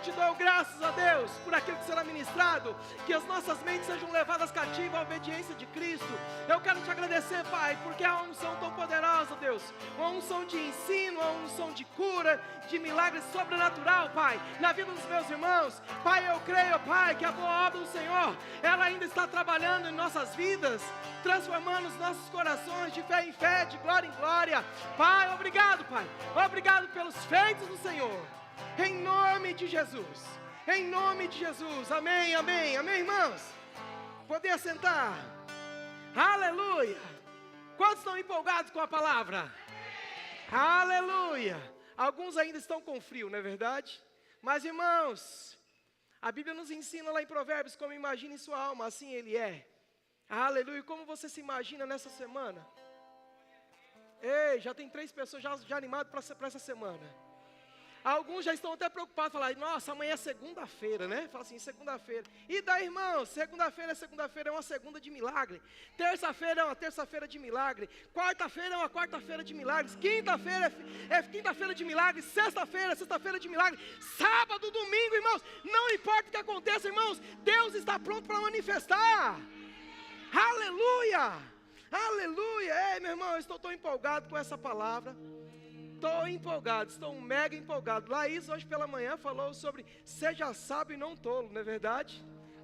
te dou graças a Deus por aquilo que será ministrado, que as nossas mentes sejam levadas cativas à obediência de Cristo. Eu quero te agradecer, Pai, porque há uma unção tão poderosa, Deus, uma unção de ensino, uma unção de cura, de milagre sobrenatural, Pai, na vida dos meus irmãos. Pai, eu creio, Pai, que a boa obra do Senhor, ela ainda está trabalhando em nossas vidas, transformando os nossos corações de fé em fé, de glória em glória. Pai, obrigado, Pai, obrigado pelos feitos do Senhor, em nome de Jesus, em nome de Jesus, amém, amém, amém, irmãos. Poder sentar, aleluia. Quantos estão empolgados com a palavra? Aleluia. Alguns ainda estão com frio, não é verdade? Mas, irmãos, a Bíblia nos ensina lá em Provérbios como imagine sua alma, assim ele é. Aleluia. Como você se imagina nessa semana? Ei, já tem 3 pessoas já animadas para essa semana. Alguns já estão até preocupados, falam, nossa, amanhã é segunda-feira, né? Fala assim, segunda-feira. E daí, irmãos, segunda-feira é uma segunda de milagre. Terça-feira é uma terça-feira de milagre. Quarta-feira é uma quarta-feira de milagres. Quinta-feira é quinta-feira de milagre. Sexta-feira é sexta-feira de milagre. Sábado, domingo, irmãos, não importa o que aconteça, irmãos, Deus está pronto para manifestar. Aleluia, aleluia. Ei, meu irmão, eu estou tão empolgado com essa palavra. Estou empolgado, estou mega empolgado. Laís hoje pela manhã falou sobre seja sábio e não tolo, não é verdade?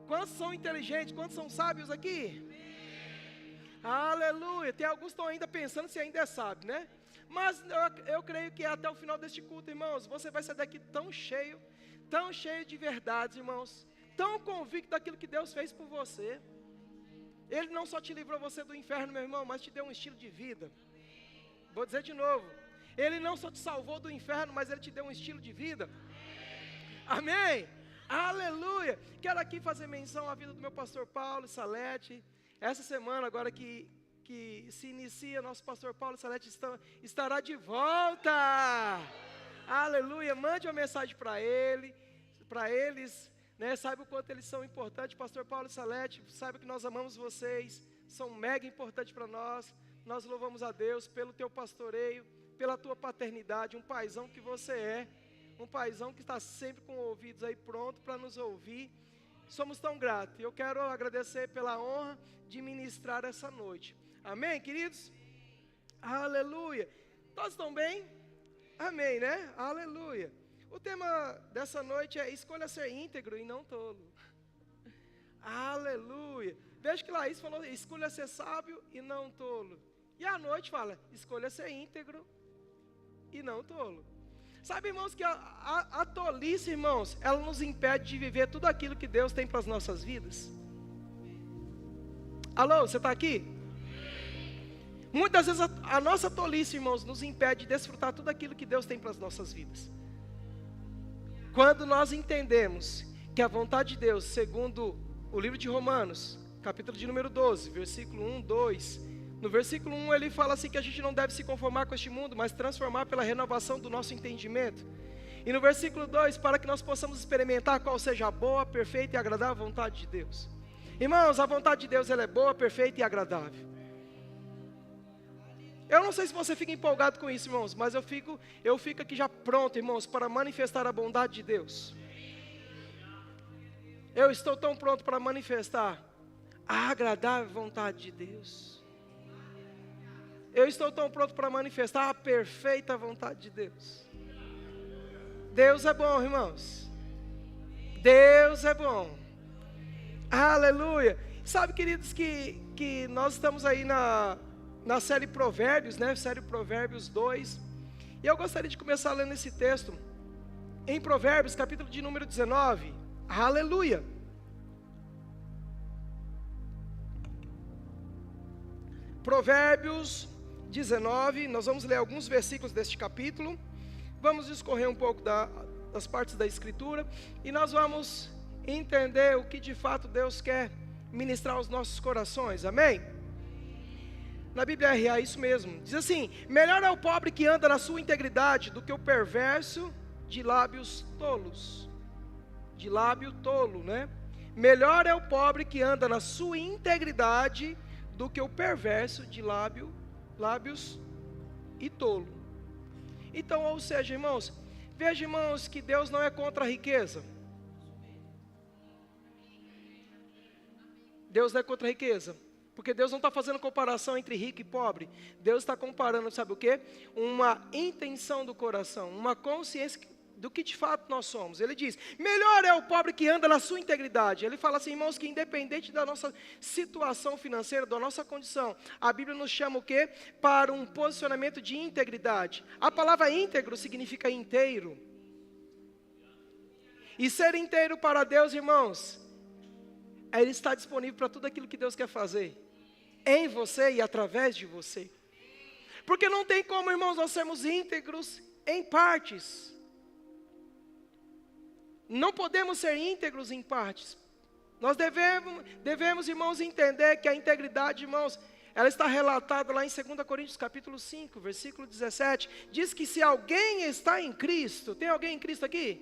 Quantos são inteligentes, quantos são sábios aqui? Aleluia, tem alguns que estão ainda pensando se ainda é sábio, né? Mas eu creio que até o final deste culto, irmãos, você vai sair daqui tão cheio de verdades, irmãos, tão convicto daquilo que Deus fez por você. Ele não só te livrou você do inferno, meu irmão, mas te deu um estilo de vida. Vou dizer de novo. Ele não só te salvou do inferno, mas Ele te deu um estilo de vida. Amém? Aleluia. Quero aqui fazer menção à vida do meu pastor Paulo Salete. Essa semana, agora que se inicia, nosso pastor Paulo Salete estará de volta. Aleluia. Mande uma mensagem para eles, né? Saiba o quanto eles são importantes. Pastor Paulo Salete, saiba que nós amamos vocês. São mega importantes para nós. Nós louvamos a Deus pelo teu pastoreio, pela tua paternidade, um paizão que você é, um paizão que está sempre com ouvidos aí pronto para nos ouvir. Somos tão gratos. Eu quero agradecer pela honra de ministrar essa noite. Amém, queridos? Aleluia. Todos estão bem? Amém, né? Aleluia. O tema dessa noite é escolha ser íntegro e não tolo. Aleluia. Veja que Laís falou, escolha ser sábio e não tolo. E à noite fala, escolha ser íntegro e não tolo. Sabe, irmãos, que a tolice, irmãos, ela nos impede de viver tudo aquilo que Deus tem para as nossas vidas. Alô, você está aqui? Muitas vezes a nossa tolice, irmãos, nos impede de desfrutar tudo aquilo que Deus tem para as nossas vidas. Quando nós entendemos que a vontade de Deus, segundo o livro de Romanos, capítulo de número 12, versículo 1, 2... No versículo 1 ele fala assim que a gente não deve se conformar com este mundo, mas transformar pela renovação do nosso entendimento. E no versículo 2, para que nós possamos experimentar qual seja a boa, perfeita e agradável vontade de Deus. Irmãos, a vontade de Deus ela é boa, perfeita e agradável. Eu não sei se você fica empolgado com isso, irmãos, mas eu fico aqui já pronto, irmãos, para manifestar a bondade de Deus. Eu estou tão pronto para manifestar a agradável vontade de Deus. Eu estou tão pronto para manifestar a perfeita vontade de Deus. Deus é bom, irmãos. Deus é bom. Aleluia. Sabe, queridos, que nós estamos aí na série Provérbios, né? Série Provérbios 2. E eu gostaria de começar lendo esse texto em Provérbios, capítulo de número 19. Aleluia. Provérbios 19, nós vamos ler alguns versículos deste capítulo, vamos discorrer um pouco das partes da Escritura, e nós vamos entender o que de fato Deus quer ministrar aos nossos corações, amém? Na Bíblia RA, isso mesmo, diz assim, melhor é o pobre que anda na sua integridade, do que o perverso de lábios tolos, de lábio tolo, né? Melhor é o pobre que anda na sua integridade, do que o perverso de lábios e tolo. Então, ou seja, irmãos, Veja, irmãos, que Deus não é contra a riqueza. Deus não é contra a riqueza. Porque Deus não está fazendo comparação entre rico e pobre. Deus está comparando, sabe o quê? Uma intenção do coração, uma consciência do que de fato nós somos. Ele diz, melhor é o pobre que anda na sua integridade. Ele fala assim, irmãos, que independente da nossa situação financeira, da nossa condição, a Bíblia nos chama o quê? Para um posicionamento de integridade. A palavra íntegro significa inteiro. E ser inteiro para Deus, irmãos, Ele está disponível para tudo aquilo que Deus quer fazer. Em você e através de você. Porque não tem como, irmãos, nós sermos íntegros em partes. Não podemos ser íntegros em partes. Nós devemos, irmãos, entender que a integridade, irmãos, ela está relatada lá em 2 Coríntios capítulo 5, versículo 17. Diz que se alguém está em Cristo, tem alguém em Cristo aqui?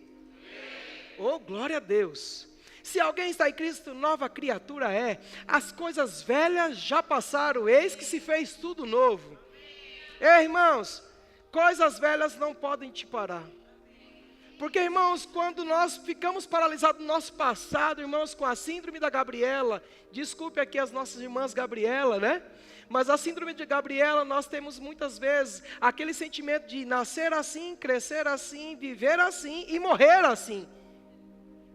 Oh, glória a Deus. Se alguém está em Cristo, nova criatura é. As coisas velhas já passaram, eis que se fez tudo novo. Ei, irmãos, coisas velhas não podem te parar. Porque, irmãos, quando nós ficamos paralisados no nosso passado, irmãos, com a síndrome da Gabriela, desculpe aqui as nossas irmãs Gabriela, né? Mas a síndrome de Gabriela, nós temos muitas vezes aquele sentimento de nascer assim, crescer assim, viver assim e morrer assim.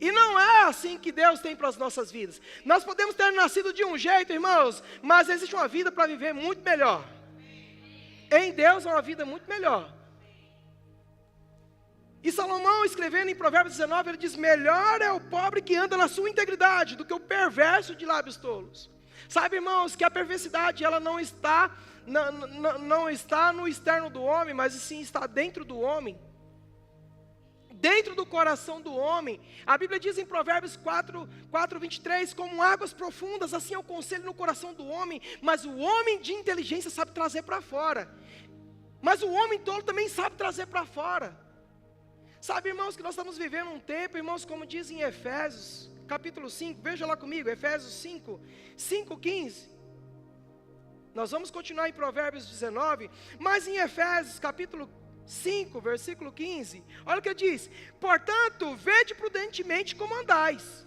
E não é assim que Deus tem para as nossas vidas. Nós podemos ter nascido de um jeito, irmãos, mas existe uma vida para viver muito melhor. Em Deus é uma vida muito melhor. E Salomão, escrevendo em Provérbios 19, ele diz, melhor é o pobre que anda na sua integridade, do que o perverso de lábios tolos. Sabe, irmãos, que a perversidade, ela não está no externo do homem, mas sim está dentro do homem. Dentro do coração do homem. A Bíblia diz em Provérbios 4:23, como águas profundas, assim é o conselho no coração do homem, mas o homem de inteligência sabe trazer para fora. Mas o homem tolo também sabe trazer para fora. Sabe, irmãos, que nós estamos vivendo um tempo, irmãos, como diz em Efésios, capítulo 5, veja lá comigo, Efésios 5:15. Nós vamos continuar em Provérbios 19, mas em Efésios, capítulo 5, versículo 15, olha o que diz, portanto, vede prudentemente como andais.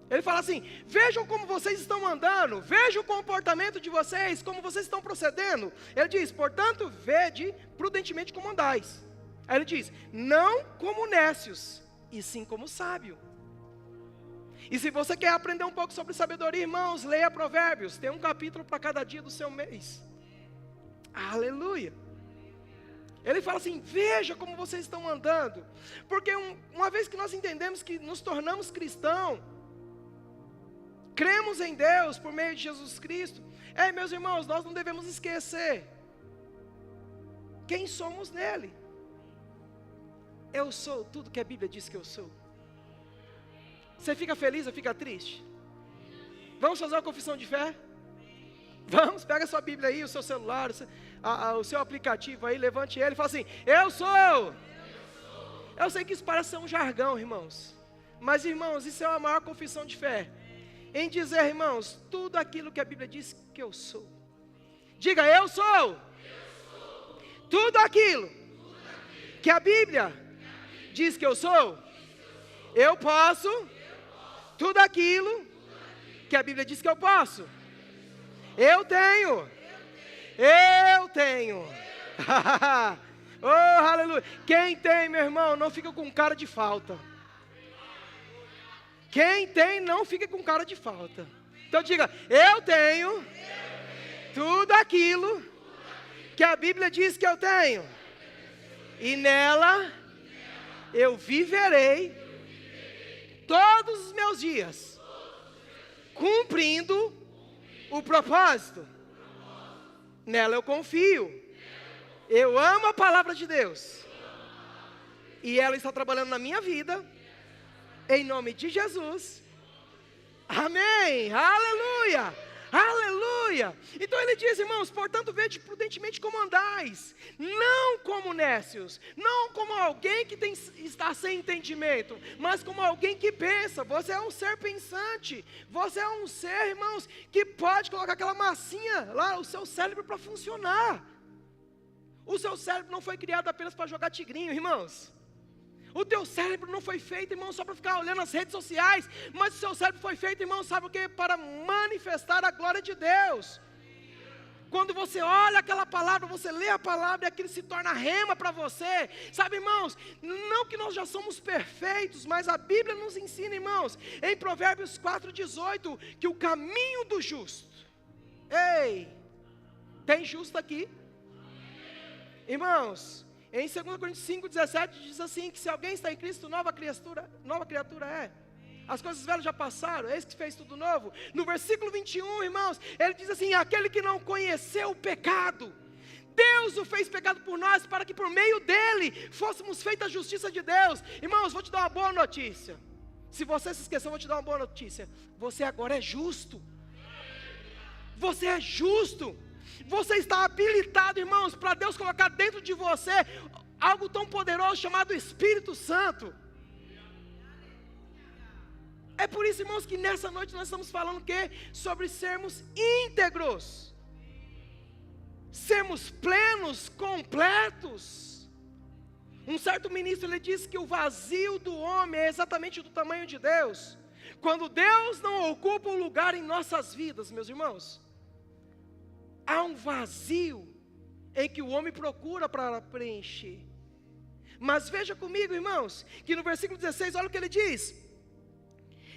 Ele fala assim, vejam como vocês estão andando, vejam o comportamento de vocês, como vocês estão procedendo. Ele diz, portanto, vede prudentemente como andais. Aí ele diz, não como nécios, e sim como sábio. E se você quer aprender um pouco sobre sabedoria, irmãos, leia Provérbios, tem um capítulo para cada dia do seu mês. Aleluia. Ele fala assim, veja como vocês estão andando. Porque uma vez que nós entendemos que nos tornamos cristãos, cremos em Deus por meio de Jesus Cristo, meus irmãos, nós não devemos esquecer quem somos nele. Eu sou tudo que a Bíblia diz que eu sou. Você fica feliz ou fica triste? Vamos fazer uma confissão de fé? Vamos, pega a sua Bíblia aí, o seu celular, o seu aplicativo aí, levante ele e fala assim, eu sou. Eu sei que isso parece ser um jargão, irmãos. Mas, irmãos, isso é a maior confissão de fé. Em dizer, irmãos, tudo aquilo que a Bíblia diz que eu sou. Diga, eu sou. Tudo aquilo que a Bíblia diz que eu sou. Eu posso. Tudo aquilo que a Bíblia diz que eu posso. Eu tenho. Eu tenho. Oh, aleluia. Quem tem, meu irmão, não fica com cara de falta. Quem tem, não fica com cara de falta. Então diga, eu tenho tudo aquilo que a Bíblia diz que eu tenho. E nela eu viverei todos os meus dias, cumprindo o propósito. Nela eu confio. Eu amo a palavra de Deus. E ela está trabalhando na minha vida. Em nome de Jesus. Amém. Aleluia. Aleluia. Então ele diz, irmãos, portanto, vede prudentemente como andais, não como nécios, não como alguém que está sem entendimento, mas como alguém que pensa. Você é um ser pensante, você é um ser, irmãos, que pode colocar aquela massinha lá, o seu cérebro para funcionar. O seu cérebro não foi criado apenas para jogar tigrinho, irmãos. O teu cérebro não foi feito, irmão, só para ficar olhando as redes sociais, mas o seu cérebro foi feito, irmão, sabe o que? Para manifestar a glória de Deus. Quando você olha aquela palavra, você lê a palavra e aquilo se torna rema para você. Sabe, irmãos, não que nós já somos perfeitos, mas a Bíblia nos ensina, irmãos, em Provérbios 4,18, que o caminho do justo. Ei, tem justo aqui? Irmãos, em 2 Coríntios 5,17 diz assim, que se alguém está em Cristo, nova criatura é. As coisas velhas já passaram, eis que fez tudo novo. No versículo 21, irmãos, ele diz assim, aquele que não conheceu o pecado, Deus o fez pecado por nós, para que por meio dele, fôssemos feitos a justiça de Deus. Irmãos, vou te dar uma boa notícia. Se você se esqueceu, vou te dar uma boa notícia. Você agora é justo. Você é justo. Você está habilitado, irmãos, para Deus colocar dentro de você algo tão poderoso chamado Espírito Santo. É por isso, irmãos, que nessa noite nós estamos falando o quê? Sobre sermos íntegros. Sermos plenos, completos. Um certo ministro, ele disse que o vazio do homem é exatamente do tamanho de Deus. Quando Deus não ocupa um lugar em nossas vidas, meus irmãos, há um vazio em que o homem procura para preencher. Mas veja comigo, irmãos, que no versículo 16, olha o que ele diz.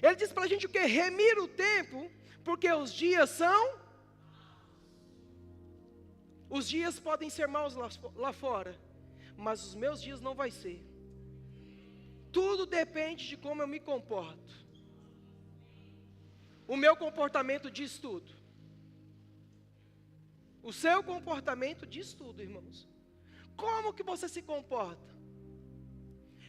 Ele diz para a gente o que? Remir o tempo, porque os dias são... Os dias podem ser maus lá fora, mas os meus dias não vai ser. Tudo depende de como eu me comporto. O meu comportamento diz tudo. O seu comportamento diz tudo, irmãos. Como que você se comporta?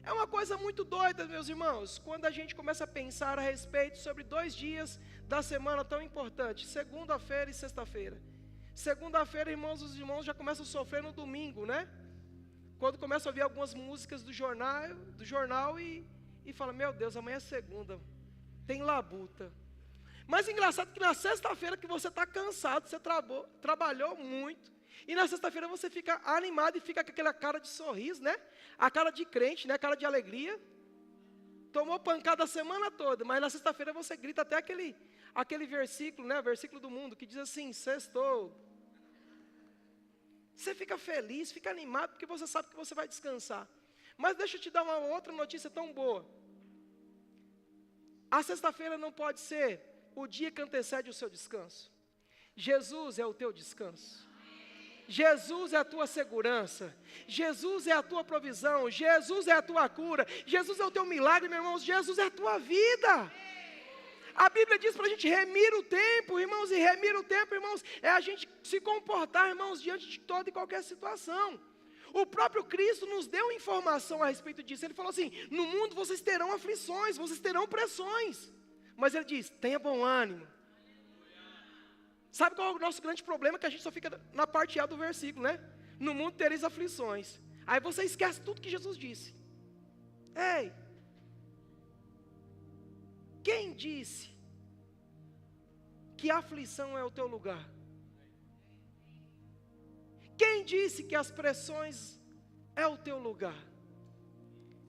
É uma coisa muito doida, meus irmãos, quando a gente começa a pensar a respeito sobre 2 dias da semana tão importantes, segunda-feira e sexta-feira. Segunda-feira, irmãos, os irmãos já começam a sofrer no domingo, né? Quando começam a ouvir algumas músicas do jornal e falam, meu Deus, amanhã é segunda, tem labuta. Mas engraçado que na sexta-feira que você está cansado, você trabalhou muito, e na sexta-feira você fica animado e fica com aquela cara de sorriso, né? A cara de crente, né? A cara de alegria. Tomou pancada a semana toda, mas na sexta-feira você grita até aquele versículo, né? O versículo do mundo, que diz assim, sextou. Você fica feliz, fica animado, porque você sabe que você vai descansar. Mas deixa eu te dar uma outra notícia tão boa. A sexta-feira não pode ser o dia que antecede o seu descanso. Jesus é o teu descanso. Jesus é a tua segurança, Jesus é a tua provisão, Jesus é a tua cura, Jesus é o teu milagre, meus irmãos, Jesus é a tua vida. A Bíblia diz para a gente remir o tempo, irmãos, e remir o tempo, irmãos, é a gente se comportar, irmãos, diante de toda e qualquer situação. O próprio Cristo nos deu informação a respeito disso. Ele falou assim, no mundo vocês terão aflições, vocês terão pressões, mas ele diz, tenha bom ânimo. Sabe qual é o nosso grande problema? Que a gente só fica na parte A do versículo, né? No mundo tereis aflições. Aí você esquece tudo que Jesus disse. Ei, quem disse que a aflição é o teu lugar? Quem disse que as pressões é o teu lugar?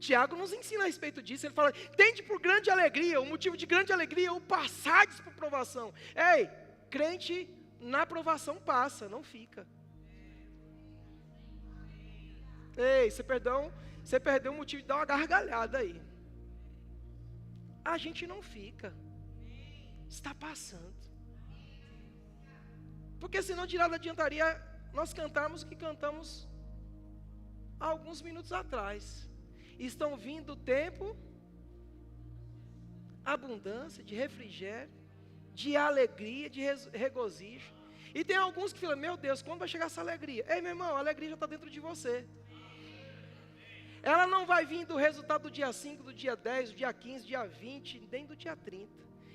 Tiago nos ensina a respeito disso. Ele fala, tende por grande alegria, o motivo de grande alegria é o passardes por provação. Ei, crente na provação passa, não fica. Ei, você perdeu o motivo de dar uma gargalhada aí. A gente não fica. Está passando. Porque senão de nada adiantaria nós cantarmos o que cantamos há alguns minutos atrás. Estão vindo tempo, abundância, de refrigério, de alegria, de regozijo. E tem alguns que falam, meu Deus, quando vai chegar essa alegria? Ei, meu irmão, a alegria já está dentro de você. Ela não vai vir do resultado do dia 5, do dia 10, do dia 15, do dia 20, nem do dia 30.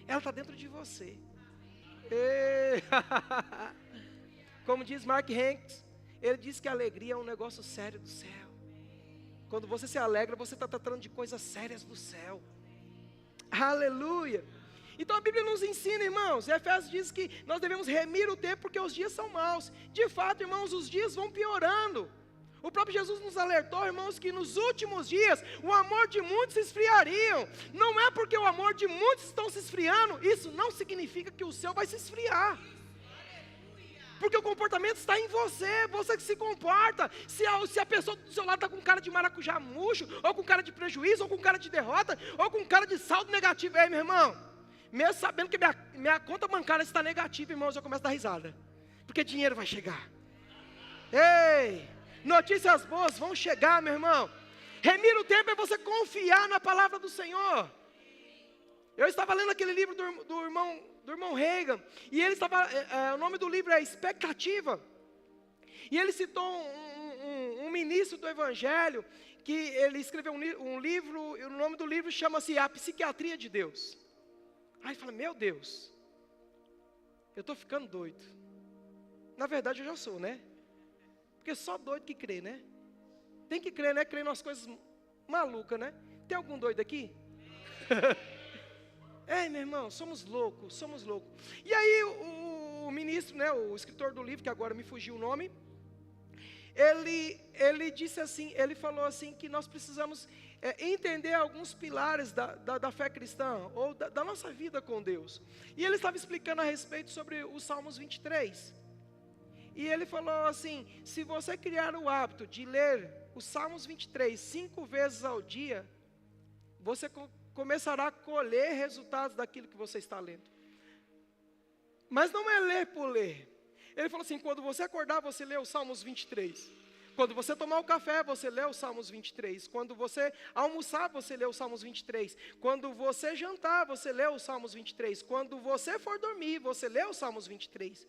Ela está dentro de você. Ei. Como diz Mark Hanks, ele diz que a alegria é um negócio sério do céu. Quando você se alegra, você está tratando de coisas sérias do céu. Aleluia. Então a Bíblia nos ensina, irmãos, Efésios diz que nós devemos remir o tempo porque os dias são maus. De fato, irmãos, os dias vão piorando. O próprio Jesus nos alertou, irmãos, que nos últimos dias o amor de muitos se esfriariam. Não é porque o amor de muitos estão se esfriando, isso não significa que o seu vai se esfriar. Porque o comportamento está em você, você que se comporta. Se a pessoa do seu lado está com cara de maracujá murcho, ou com cara de prejuízo, ou com cara de derrota, ou com cara de saldo negativo. Ei, meu irmão, mesmo sabendo que minha conta bancária está negativa, irmãos, eu começo a dar risada. Porque dinheiro vai chegar. Ei, notícias boas vão chegar, meu irmão. Remir o tempo é você confiar na palavra do Senhor. Eu estava lendo aquele livro do irmão Reagan, e ele estava, o nome do livro é Expectativa, e ele citou um ministro do Evangelho, que ele escreveu um livro, e o nome do livro chama-se A Psiquiatria de Deus. Aí ele fala, meu Deus, eu estou ficando doido. Na verdade eu já sou, né? Porque só doido que crê, né? Tem que crer, né? Crer nas coisas malucas, né? Tem algum doido aqui? Ei, meu irmão, somos loucos, somos loucos. E aí o ministro, né, o escritor do livro, que agora me fugiu o nome, ele disse assim, ele falou assim que nós precisamos entender alguns pilares da fé cristã, ou da nossa vida com Deus. E ele estava explicando a respeito sobre os Salmos 23. E ele falou assim, se você criar o hábito de ler os Salmos 23 5 vezes ao dia, você começará a colher resultados daquilo que você está lendo. Mas não é ler por ler. Ele falou assim, quando você acordar, você lê os Salmos 23. Quando você tomar o café, você lê os Salmos 23. Quando você almoçar, você lê os Salmos 23. Quando você jantar, você lê os Salmos 23. Quando você for dormir, você lê os Salmos 23.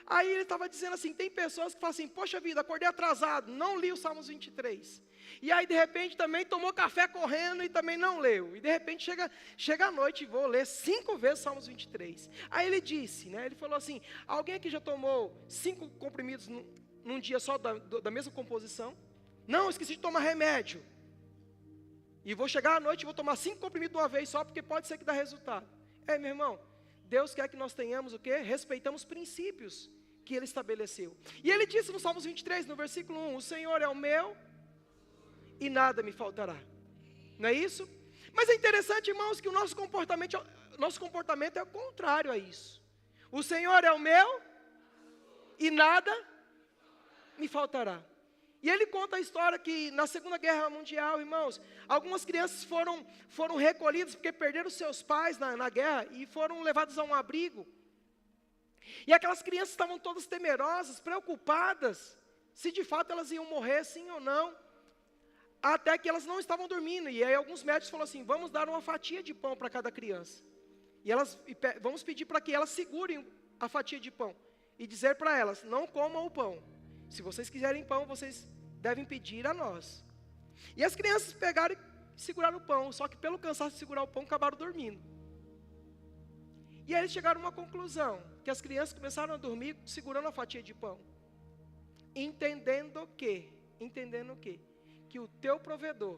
Aí ele estava dizendo assim, tem pessoas que falam assim, poxa vida, acordei atrasado, não li os Salmos 23. E aí de repente também tomou café correndo e também não leu. E de repente chega a noite e vou ler 5 vezes Salmos 23. Aí ele disse, né, ele falou assim, alguém aqui já tomou 5 comprimidos num dia só da mesma composição? Não, esqueci de tomar remédio. E vou chegar à noite e vou tomar 5 comprimidos de uma vez só, porque pode ser que dá resultado. Meu irmão, Deus quer que nós tenhamos o quê? Respeitamos princípios que Ele estabeleceu. E Ele disse no Salmos 23, no versículo 1, o Senhor é o meu e nada me faltará. Não é isso? Mas é interessante, irmãos, que o nosso comportamento é o contrário a isso. O Senhor é o meu e nada me faltará. E ele conta a história que na Segunda Guerra Mundial, irmãos, algumas crianças foram recolhidas porque perderam seus pais na guerra e foram levadas a um abrigo. E aquelas crianças estavam todas temerosas, preocupadas, se de fato elas iam morrer, sim ou não, até que elas não estavam dormindo. E aí alguns médicos falaram assim, vamos dar uma fatia de pão para cada criança. Vamos pedir para que elas segurem a fatia de pão e dizer para elas, não comam o pão. Se vocês quiserem pão, vocês devem pedir a nós. E as crianças pegaram e seguraram o pão, só que pelo cansaço de segurar o pão, acabaram dormindo. E aí eles chegaram a uma conclusão, que as crianças começaram a dormir segurando a fatia de pão. Entendendo que que o teu provedor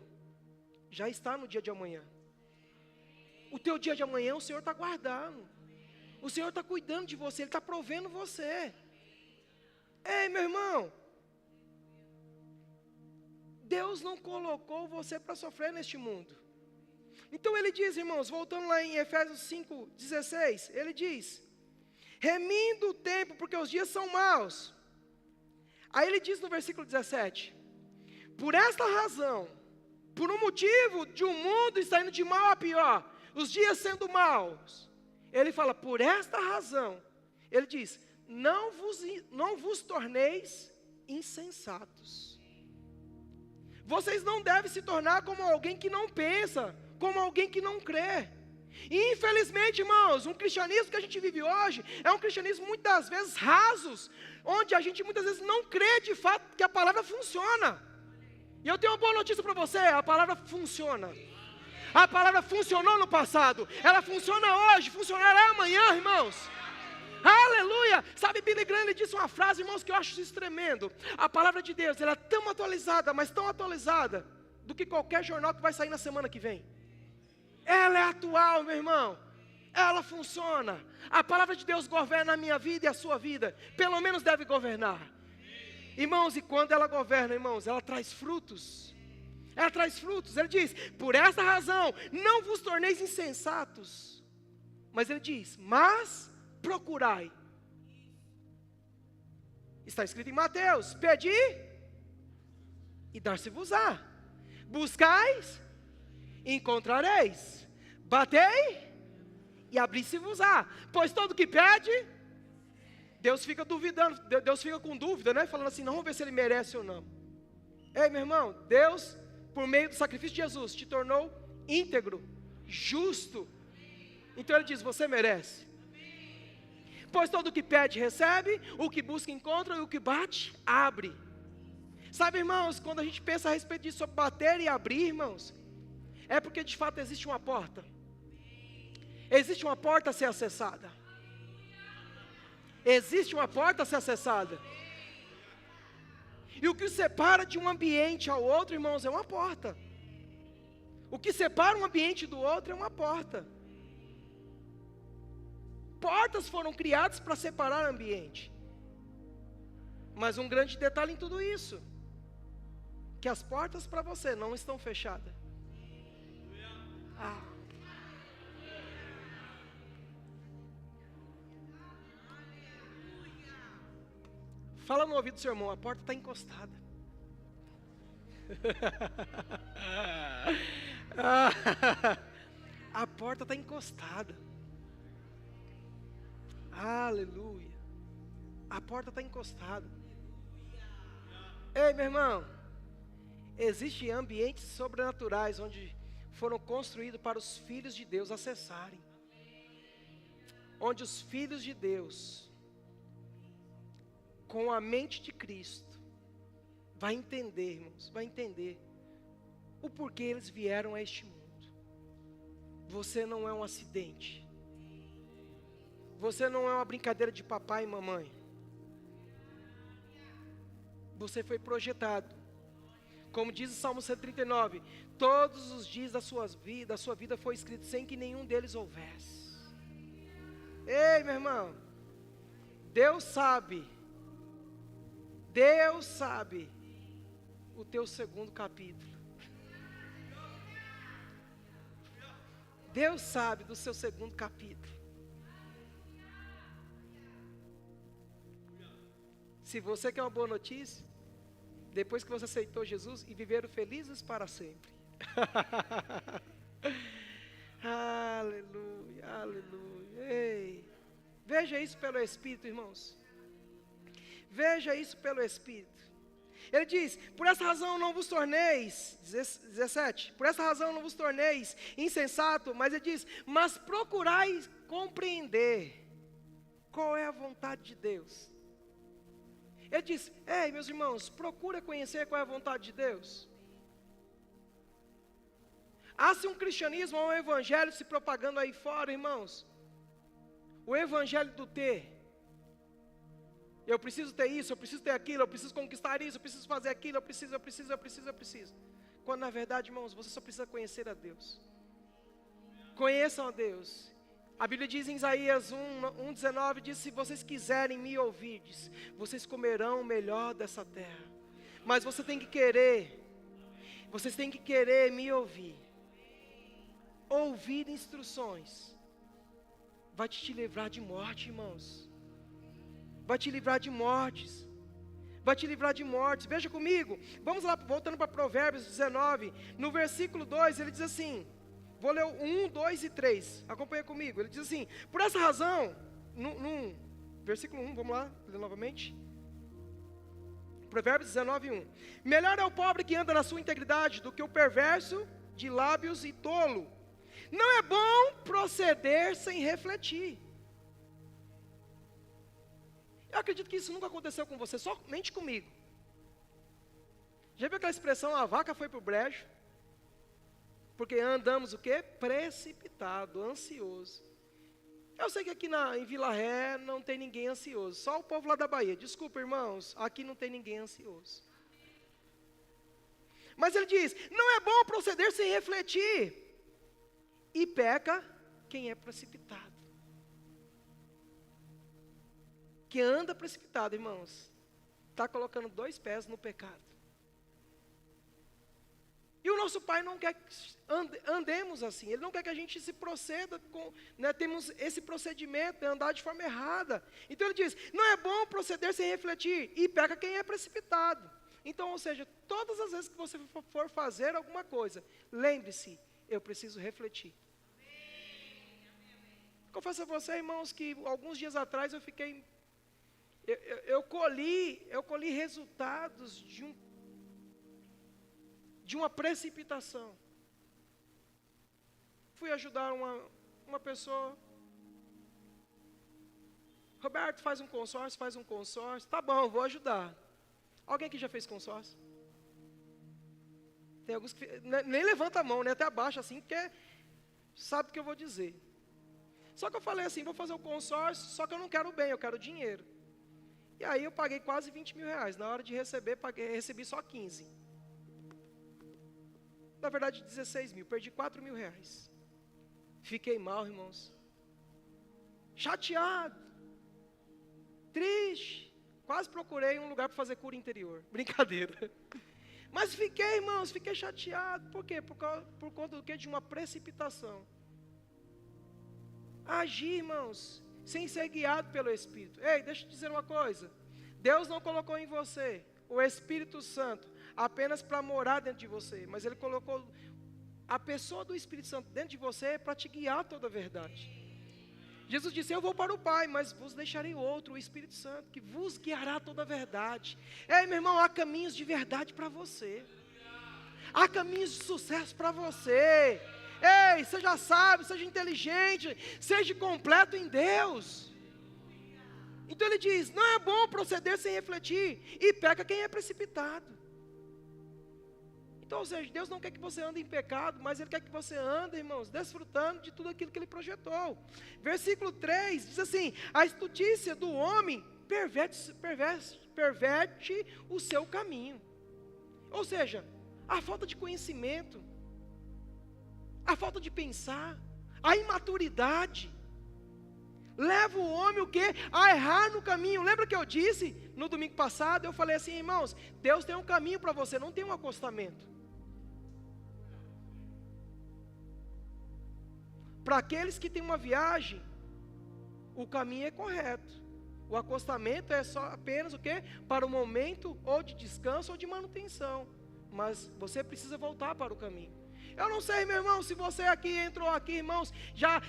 já está no dia de amanhã. O teu dia de amanhã o Senhor está guardando. O Senhor está cuidando de você, Ele está provendo você. Ei, meu irmão, Deus não colocou você para sofrer neste mundo. Então ele diz, irmãos, voltando lá em Efésios 5:16, ele diz, remindo o tempo, porque os dias são maus. Aí ele diz no versículo 17, por esta razão, por um motivo de um mundo estar indo de mal a pior, os dias sendo maus, ele fala, por esta razão, ele diz, não vos torneis insensatos. Vocês não devem se tornar como alguém que não pensa, como alguém que não crê. E infelizmente, irmãos, um cristianismo que a gente vive hoje é um cristianismo muitas vezes rasos, onde a gente muitas vezes não crê de fato que a palavra funciona. E eu tenho uma boa notícia para você, a palavra funciona. A palavra funcionou no passado, ela funciona hoje, funcionará amanhã, irmãos. Aleluia! Sabe, Billy Graham, ele disse uma frase, irmãos, que eu acho isso tremendo. A palavra de Deus, ela é tão atualizada, mas tão atualizada, do que qualquer jornal que vai sair na semana que vem. Ela é atual, meu irmão. Ela funciona. A palavra de Deus governa a minha vida e a sua vida. Pelo menos deve governar. Irmãos, e quando ela governa, irmãos, ela traz frutos. Ela traz frutos. Ele diz: por essa razão, não vos torneis insensatos. Mas ele diz: mas procurai. Está escrito em Mateus: pedi e dar-se-vos-á. Buscais e encontrareis. Batei e abrir-se-vos-á. Pois todo que pede, Deus fica duvidando, Deus fica com dúvida, né? Falando assim: não, vamos ver se ele merece ou não. Ei, meu irmão, Deus, por meio do sacrifício de Jesus, te tornou íntegro, justo. Então ele diz: você merece. Pois todo o que pede, recebe, o que busca, encontra, e o que bate, abre. Sabe, irmãos, quando a gente pensa a respeito disso, sobre bater e abrir, irmãos, é porque de fato existe uma porta. Existe uma porta a ser acessada. Existe uma porta a ser acessada. E o que separa de um ambiente ao outro, irmãos, é uma porta. O que separa um ambiente do outro é uma porta. Portas foram criadas para separar ambiente. Mas um grande detalhe em tudo isso, que as portas para você não estão fechadas. Fala no ouvido do seu irmão: a porta está encostada. A porta está encostada. Aleluia. A porta está encostada. Ei, meu irmão, existem ambientes sobrenaturais onde foram construídos para os filhos de Deus acessarem. Onde os filhos de Deus, com a mente de Cristo, vai entender, irmãos, vai entender o porquê eles vieram a este mundo. Você não é um acidente. Você não é uma brincadeira de papai e mamãe. Você foi projetado. Como diz o Salmo 139, todos os dias da sua vida foi escrito sem que nenhum deles houvesse. Ei, meu irmão, Deus sabe o teu segundo capítulo. Deus sabe do seu segundo capítulo. Se você quer uma boa notícia, depois que você aceitou Jesus e viveram felizes para sempre. Aleluia, aleluia. Ei, veja isso pelo Espírito, irmãos. Veja isso pelo Espírito. Ele diz: por essa razão não vos torneis, 17, por essa razão não vos torneis insensato, mas ele diz: mas procurai compreender qual é a vontade de Deus. Ele diz: ei, meus irmãos, procura conhecer qual é a vontade de Deus. Há-se um cristianismo, há um evangelho se propagando aí fora, irmãos. O evangelho do ter. Eu preciso ter isso, eu preciso ter aquilo, eu preciso conquistar isso, eu preciso fazer aquilo, eu preciso. Quando na verdade, irmãos, você só precisa conhecer a Deus. Conheçam a Deus. A Bíblia diz em Isaías 1:19, diz: se vocês quiserem me ouvir, diz, vocês comerão o melhor dessa terra. Mas você tem que querer, vocês têm que querer me ouvir. Ouvir instruções vai te livrar de morte, irmãos. Vai te livrar de mortes. Vai te livrar de mortes. Veja comigo. Vamos lá, voltando para Provérbios 19. No versículo 2, ele diz assim. Vou ler o 1, 2 e 3. Acompanha comigo. Ele diz assim: por essa razão, no versículo 1, vamos lá, ler novamente. Provérbios 19, 1. Melhor é o pobre que anda na sua integridade do que o perverso de lábios e tolo. Não é bom proceder sem refletir. Eu acredito que isso nunca aconteceu com você, somente comigo. Já viu aquela expressão: a vaca foi para o brejo? Porque andamos o quê? Precipitado, ansioso. Eu sei que aqui em Vila Ré não tem ninguém ansioso, só o povo lá da Bahia. Desculpa, irmãos, aqui não tem ninguém ansioso. Mas ele diz: não é bom proceder sem refletir. E peca quem é precipitado. Que anda precipitado, irmãos, está colocando 2 pés no pecado. E o nosso Pai não quer que andemos assim. Ele não quer que a gente se proceda com, temos esse procedimento de andar de forma errada. Então ele diz, não é bom proceder sem refletir, e peca quem é precipitado. Então, ou seja, todas as vezes que você for fazer alguma coisa, lembre-se, eu preciso refletir. Confesso a você, irmãos, que alguns dias atrás eu fiquei, eu colhi resultados de uma precipitação. Fui ajudar uma pessoa. Roberto, faz um consórcio. Tá bom, vou ajudar. Alguém aqui já fez consórcio? Tem alguns que nem levanta a mão, até abaixa assim, porque sabe o que eu vou dizer. Só que eu falei assim, vou fazer o consórcio, só que eu não quero bem, eu quero dinheiro. E aí eu paguei quase 20 mil reais. Na hora de receber, recebi só 15. Na verdade, 16 mil, perdi 4 mil reais. Fiquei mal, irmãos. Chateado. Triste. Quase procurei um lugar para fazer cura interior. Brincadeira. Mas fiquei, irmãos, fiquei chateado. Por quê? Por conta do quê? De uma precipitação. Agir, irmãos, sem ser guiado pelo Espírito. Ei, deixa eu te dizer uma coisa. Deus não colocou em você o Espírito Santo apenas para morar dentro de você, mas Ele colocou a pessoa do Espírito Santo dentro de você para te guiar toda a verdade. Jesus disse, eu vou para o Pai, mas vos deixarei outro, o Espírito Santo, que vos guiará toda a verdade. Ei, meu irmão, há caminhos de verdade para você. Há caminhos de sucesso para você. Ei, seja sábio, seja inteligente, seja completo em Deus. Então ele diz, não é bom proceder sem refletir, e peca quem é precipitado. Então, ou seja, Deus não quer que você ande em pecado, mas Ele quer que você ande, irmãos, desfrutando de tudo aquilo que Ele projetou. Versículo 3 diz assim, a estultícia do homem perverte o seu caminho. Ou seja, a falta de conhecimento, a falta de pensar, a imaturidade, leva o homem o quê? A errar no caminho. Lembra que eu disse no domingo passado? Eu falei assim, irmãos, Deus tem um caminho para você, não tem um acostamento. Para aqueles que têm uma viagem, o caminho é correto. O acostamento é só apenas o quê? Para o momento ou de descanso ou de manutenção. Mas você precisa voltar para o caminho. Eu não sei, meu irmão, se você entrou aqui, irmãos, já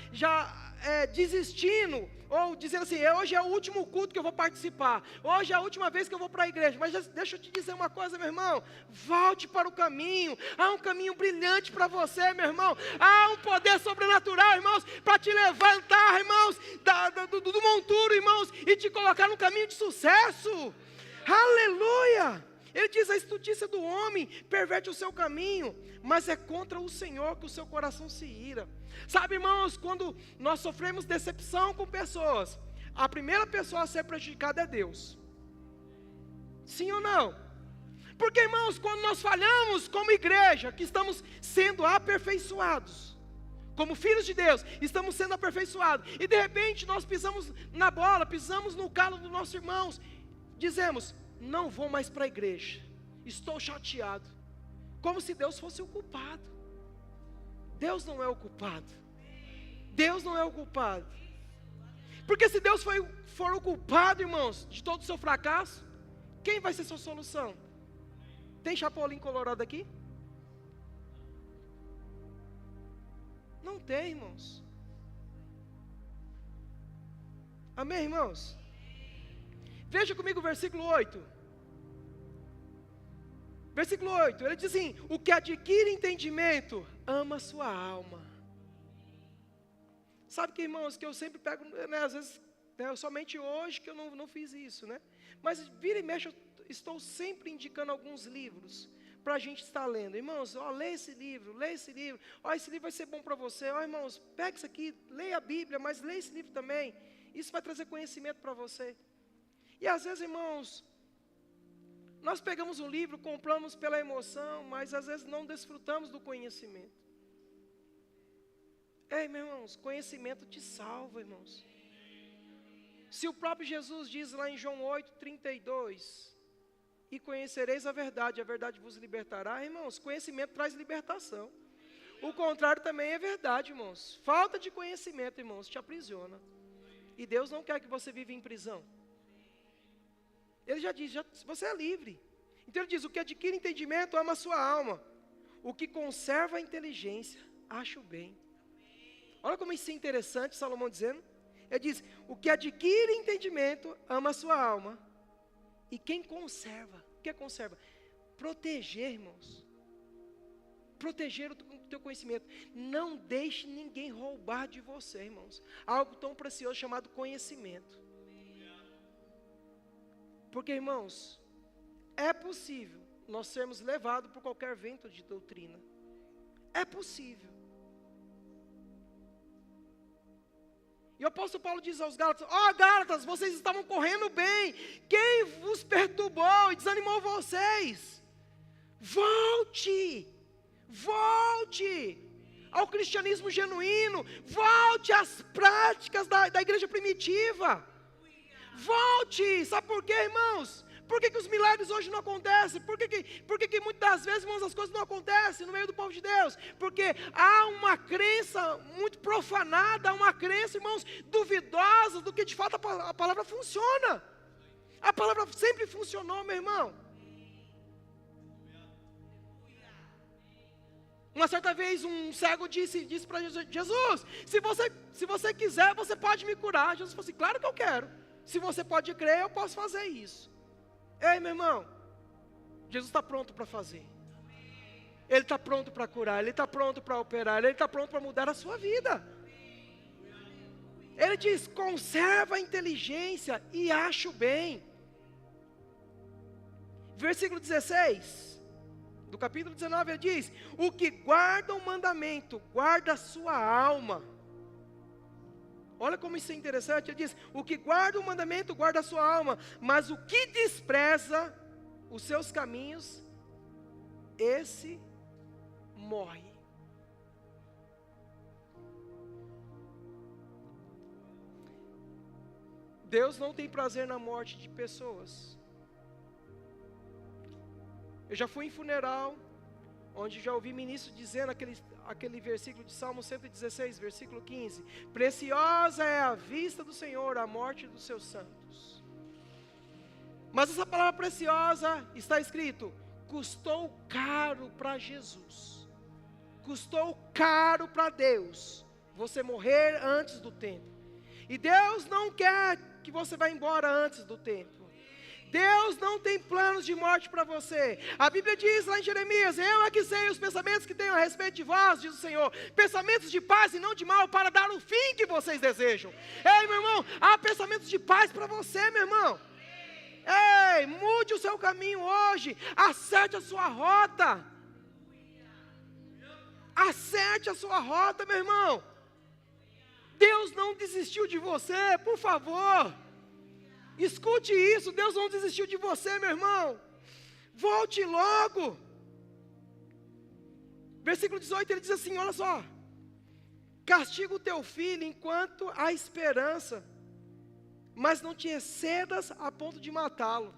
desistindo, ou dizendo assim, hoje é o último culto que eu vou participar, hoje é a última vez que eu vou para a igreja, mas deixa eu te dizer uma coisa, meu irmão, volte para o caminho, há um caminho brilhante para você, meu irmão, há um poder sobrenatural, irmãos, para te levantar, irmãos, do monturo, irmãos, e te colocar no caminho de sucesso. Aleluia! Ele diz, a estultícia do homem perverte o seu caminho, mas é contra o Senhor que o seu coração se ira. Sabe, irmãos, quando nós sofremos decepção com pessoas, a primeira pessoa a ser prejudicada é Deus. Sim ou não? Porque, irmãos, quando nós falhamos como igreja, que estamos sendo aperfeiçoados, como filhos de Deus, estamos sendo aperfeiçoados, e de repente nós pisamos na bola, pisamos no calo dos nossos irmãos, dizemos, não vou mais para a igreja, estou chateado, como se Deus fosse o culpado. Deus não é o culpado. Deus não é o culpado. Porque se Deus for o culpado, irmãos, de todo o seu fracasso, quem vai ser sua solução? Tem Chapolin Colorado aqui? Não tem, irmãos. Amém, irmãos? Veja comigo o versículo 8. Versículo 8, ele diz assim, o que adquire entendimento, ama a sua alma. Sabe que, irmãos, que eu sempre pego, às vezes, somente hoje que eu não fiz isso, mas vira e mexe, eu estou sempre indicando alguns livros, para a gente estar lendo. Irmãos, lê esse livro, esse livro vai ser bom para você, irmãos, pega isso aqui, leia a Bíblia, mas leia esse livro também, isso vai trazer conhecimento para você. E às vezes, irmãos, nós pegamos um livro, compramos pela emoção, mas às vezes não desfrutamos do conhecimento. Ei, meus irmãos, conhecimento te salva, irmãos. Se o próprio Jesus diz lá em João 8:32, e conhecereis a verdade vos libertará. Irmãos, conhecimento traz libertação. O contrário também é verdade, irmãos. Falta de conhecimento, irmãos, te aprisiona. E Deus não quer que você viva em prisão. Ele já diz, você é livre. Então ele diz, o que adquire entendimento ama a sua alma. O que conserva a inteligência, acha o bem. Olha como isso é interessante, Salomão dizendo. Ele diz, o que adquire entendimento ama a sua alma. E quem conserva, o que é conserva? Proteger, irmãos. Proteger o teu conhecimento. Não deixe ninguém roubar de você, irmãos. Algo tão precioso chamado conhecimento. Porque, irmãos, é possível nós sermos levados por qualquer vento de doutrina. É possível. E o apóstolo Paulo diz aos Gálatas, Gálatas, vocês estavam correndo bem. Quem vos perturbou e desanimou vocês? Volte ao cristianismo genuíno. Volte às práticas da igreja primitiva. Volte, sabe por quê, irmãos? Por que os milagres hoje não acontecem? Por que muitas das vezes, irmãos, as coisas não acontecem no meio do povo de Deus? Porque há uma crença muito profanada, há uma crença, irmãos, duvidosa do que de fato a palavra funciona. A palavra sempre funcionou, meu irmão. Uma certa vez um cego disse para Jesus, se você quiser, você pode me curar. Jesus falou assim, claro que eu quero. Se você pode crer, eu posso fazer isso. Ei, meu irmão, Jesus está pronto para fazer. Ele está pronto para curar, Ele está pronto para operar, Ele está pronto para mudar a sua vida. Ele diz, conserva a inteligência e acha o bem. Versículo 16, do capítulo 19, ele diz, o que guarda o mandamento, guarda a sua alma. Olha como isso é interessante, ele diz, o que guarda o mandamento, guarda a sua alma, mas o que despreza os seus caminhos, esse morre. Deus não tem prazer na morte de pessoas. Eu já fui em funeral, onde já ouvi ministro dizendo aquele versículo de Salmo 116, versículo 15. Preciosa é a vista do Senhor, a morte dos seus santos. Mas essa palavra preciosa está escrito, custou caro para Jesus. Custou caro para Deus, você morrer antes do tempo. E Deus não quer que você vá embora antes do tempo. Deus não tem planos de morte para você. A Bíblia diz lá em Jeremias, eu é que sei os pensamentos que tenho a respeito de vós, diz o Senhor, pensamentos de paz e não de mal, para dar o fim que vocês desejam. Ei, meu irmão, há pensamentos de paz para você, meu irmão. Ei, mude o seu caminho hoje, acerte a sua rota. Acerte a sua rota, meu irmão. Deus não desistiu de você, por favor. Escute isso, Deus não desistiu de você, meu irmão. Volte logo. Versículo 18, ele diz assim, olha só. Castiga o teu filho enquanto há esperança, mas não te excedas a ponto de matá-lo.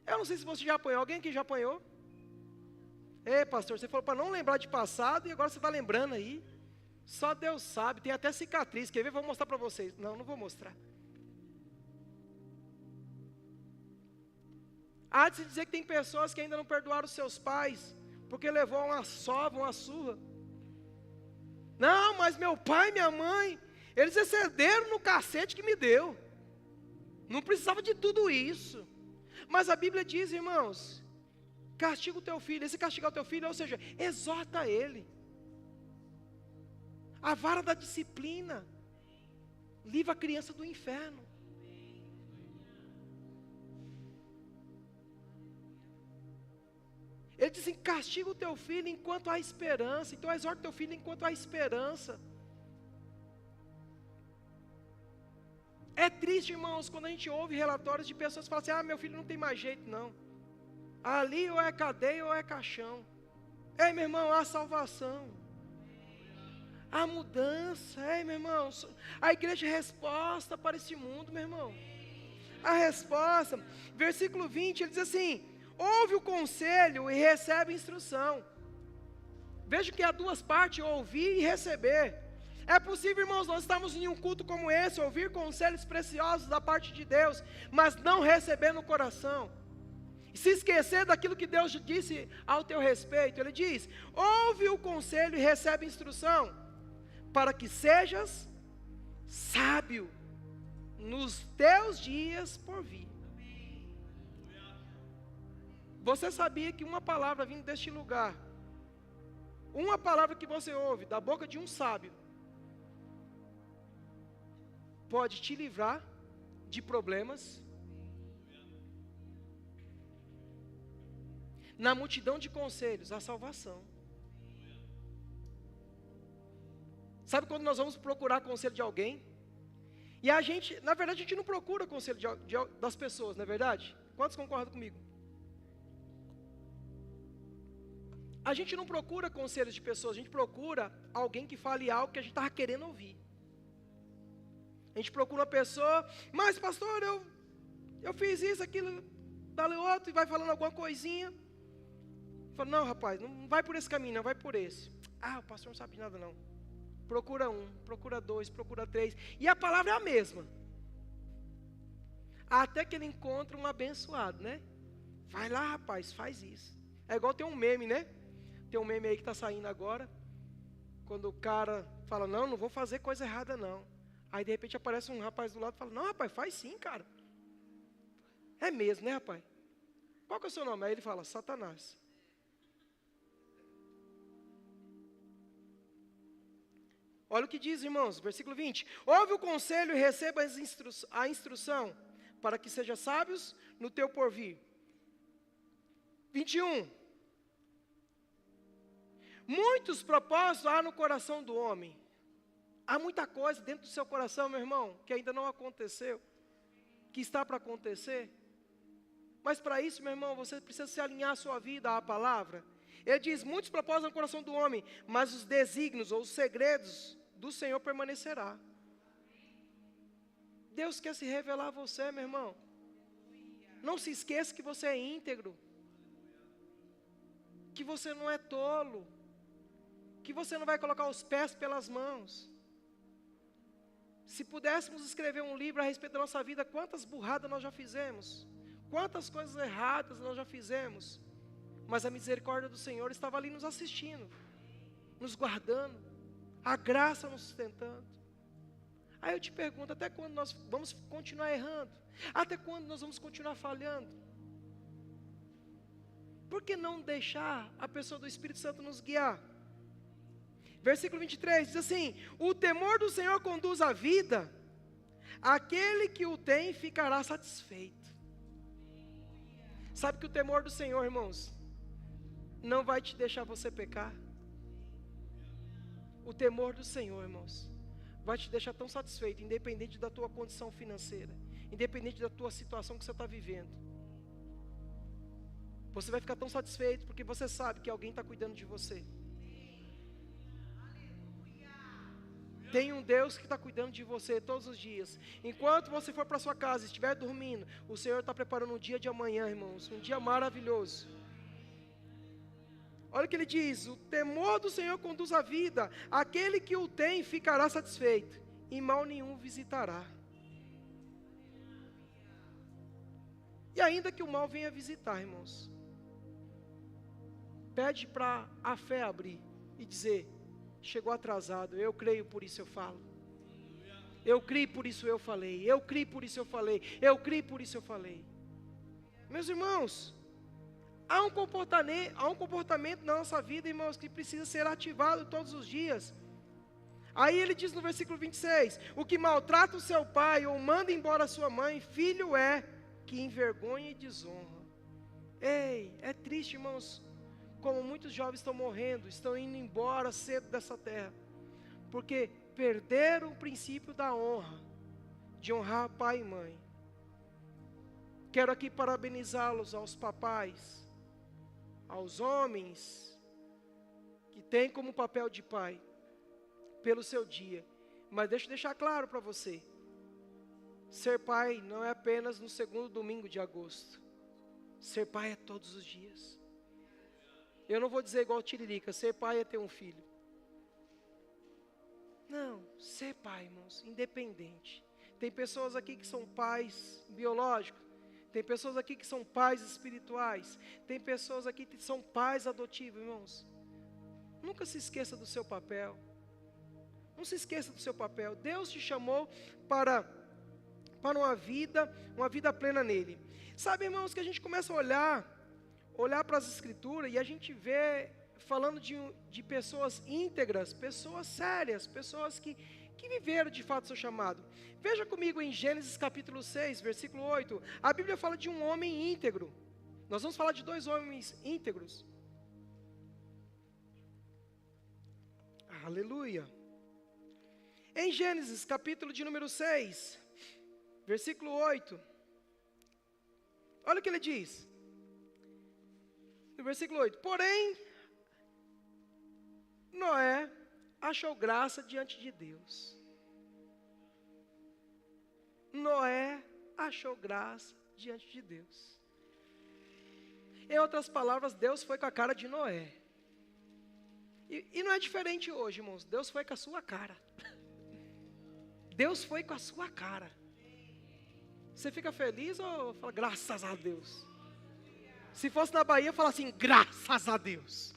Eu não sei se você já apanhou, alguém aqui já apanhou? Ei, pastor, você falou para não lembrar de passado e agora você está lembrando aí. Só Deus sabe, tem até cicatriz, quer ver? Vou mostrar para vocês. Não vou mostrar. Há de se dizer que tem pessoas que ainda não perdoaram os seus pais, porque levou uma sova, uma surra. Não, mas meu pai e minha mãe, eles excederam no cacete que me deu. Não precisava de tudo isso. Mas a Bíblia diz, irmãos, castiga o teu filho. Esse castigar o teu filho, ou seja, exorta ele. A vara da disciplina livra a criança do inferno. Ele diz assim, castiga o teu filho enquanto há esperança. Então exorta o teu filho enquanto há esperança. É triste, irmãos, quando a gente ouve relatórios de pessoas que falam assim, meu filho não tem mais jeito não. Ali ou é cadeia ou é caixão. Ei, meu irmão, há salvação. Há mudança. Ei, meu irmão, a igreja é resposta para esse mundo, meu irmão. a resposta. Versículo 20, ele diz assim: ouve o conselho e recebe instrução. Veja que há duas partes, ouvir e receber. É possível, irmãos, nós estamos em um culto como esse, ouvir conselhos preciosos da parte de Deus, mas não receber no coração. E se esquecer daquilo que Deus disse ao teu respeito. Ele diz: ouve o conselho e recebe instrução, para que sejas sábio nos teus dias por vir. Você sabia que uma palavra vindo deste lugar, uma palavra que você ouve da boca de um sábio, pode te livrar de problemas? Na multidão de conselhos, a salvação. Sabe quando nós vamos procurar conselho de alguém? E a gente, na verdade, a gente não procura conselho das pessoas, não é verdade? Quantos concordam comigo? A gente não procura conselhos de pessoas, a gente procura alguém que fale algo que a gente estava querendo ouvir. A gente procura uma pessoa, mas pastor, eu fiz isso, aquilo, tal e outro, e vai falando alguma coisinha. Fala, não rapaz, não vai por esse caminho, não, vai por esse. Ah, o pastor não sabe de nada não. Procura um, procura dois, procura três. E a palavra é a mesma. Até que ele encontra um abençoado, né? Vai lá rapaz, faz isso. É igual tem um meme, né? Tem um meme aí que está saindo agora. Quando o cara fala, não vou fazer coisa errada não. Aí de repente aparece um rapaz do lado e fala, não rapaz, faz sim cara. É mesmo, né rapaz? Qual que é o seu nome? Aí ele fala, Satanás. Olha o que diz, irmãos, versículo 20. Ouve o conselho e receba a instrução, para que sejam sábios no teu porvir. 21. Muitos propósitos há no coração do homem. Há muita coisa dentro do seu coração, meu irmão, que ainda não aconteceu, que está para acontecer. Mas para isso, meu irmão, você precisa se alinhar a sua vida à palavra. Ele diz, muitos propósitos no coração do homem, mas os desígnios ou os segredos do Senhor permanecerá. Deus quer se revelar a você, meu irmão. Não se esqueça que você é íntegro, que você não é tolo, que você não vai colocar os pés pelas mãos. Se pudéssemos escrever um livro a respeito da nossa vida, quantas burradas nós já fizemos, quantas coisas erradas nós já fizemos, mas a misericórdia do Senhor estava ali nos assistindo, nos guardando, a graça nos sustentando. Aí eu te pergunto, até quando nós vamos continuar errando? Até quando nós vamos continuar falhando? Por que não deixar a pessoa do Espírito Santo nos guiar? Versículo 23 diz assim, o temor do Senhor conduz à vida, aquele que o tem ficará satisfeito. Sabe que o temor do Senhor, irmãos, não vai te deixar você pecar. O temor do Senhor, irmãos, vai te deixar tão satisfeito, independente da tua condição financeira, independente da tua situação que você está vivendo. Você vai ficar tão satisfeito porque você sabe que alguém está cuidando de você. Tem um Deus que está cuidando de você todos os dias. Enquanto você for para sua casa e estiver dormindo, o Senhor está preparando um dia de amanhã, irmãos, um dia maravilhoso. Olha o que ele diz, o temor do Senhor conduz à vida, aquele que o tem ficará satisfeito, e mal nenhum visitará. E ainda que o mal venha visitar, irmãos, pede para a fé abrir e dizer, chegou atrasado, eu creio, por isso eu falo. Eu creio, por isso eu falei. Eu creio, por isso eu falei. Eu creio, por isso eu falei. Meus irmãos, há um comportamento na nossa vida, irmãos, que precisa ser ativado todos os dias. Aí ele diz no versículo 26, o que maltrata o seu pai ou manda embora a sua mãe, filho é que envergonha e desonra. Ei, é triste, irmãos, como muitos jovens estão morrendo, estão indo embora cedo dessa terra, porque perderam o princípio da honra, de honrar pai e mãe. Quero aqui parabenizá-los aos papais, aos homens, que têm como papel de pai, pelo seu dia. Mas deixa eu deixar claro para você, Ser pai não é apenas no segundo domingo de agosto. Ser pai é todos os dias. Eu não vou dizer igual Tiririca, ser pai é ter um filho. Não, ser pai, irmãos, independente. Tem pessoas aqui que são pais biológicos. Tem pessoas aqui que são pais espirituais. Tem pessoas aqui que são pais adotivos, irmãos. Nunca se esqueça do seu papel. Não se esqueça do seu papel. Deus te chamou para uma vida plena nele. Sabe, irmãos, que a gente começa a olhar para as escrituras e a gente vê, falando de pessoas íntegras, pessoas sérias, pessoas que viveram de fato o seu chamado. Veja comigo em Gênesis capítulo 6, versículo 8, a Bíblia fala de um homem íntegro. Nós vamos falar de dois homens íntegros. Aleluia. Em Gênesis capítulo de número 6, versículo 8, olha o que ele diz. No versículo 8, porém, Noé achou graça diante de Deus. Noé achou graça diante de Deus. Em outras palavras, Deus foi com a cara de Noé. E não é diferente hoje, irmãos. Deus foi com a sua cara. Deus foi com a sua cara. Você fica feliz ou fala, graças a Deus? Se fosse na Bahia, fala assim, graças a Deus.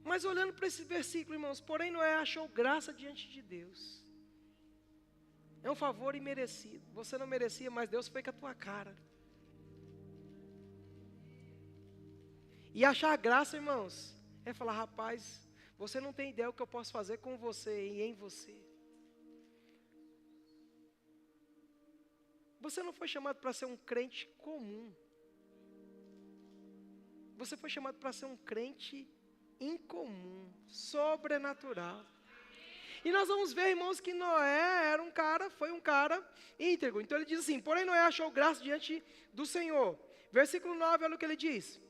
Mas olhando para esse versículo, irmãos, porém Noé achou graça diante de Deus. É um favor imerecido. Você não merecia, mas Deus foi com a tua cara. E achar graça, irmãos, é falar, rapaz, você não tem ideia o que eu posso fazer com você e em você. Você não foi chamado para ser um crente comum. Você foi chamado para ser um crente incomum, sobrenatural. E nós vamos ver, irmãos, que Noé foi um cara íntegro. Então ele diz assim, porém Noé achou graça diante do Senhor. Versículo 9, olha o que ele diz.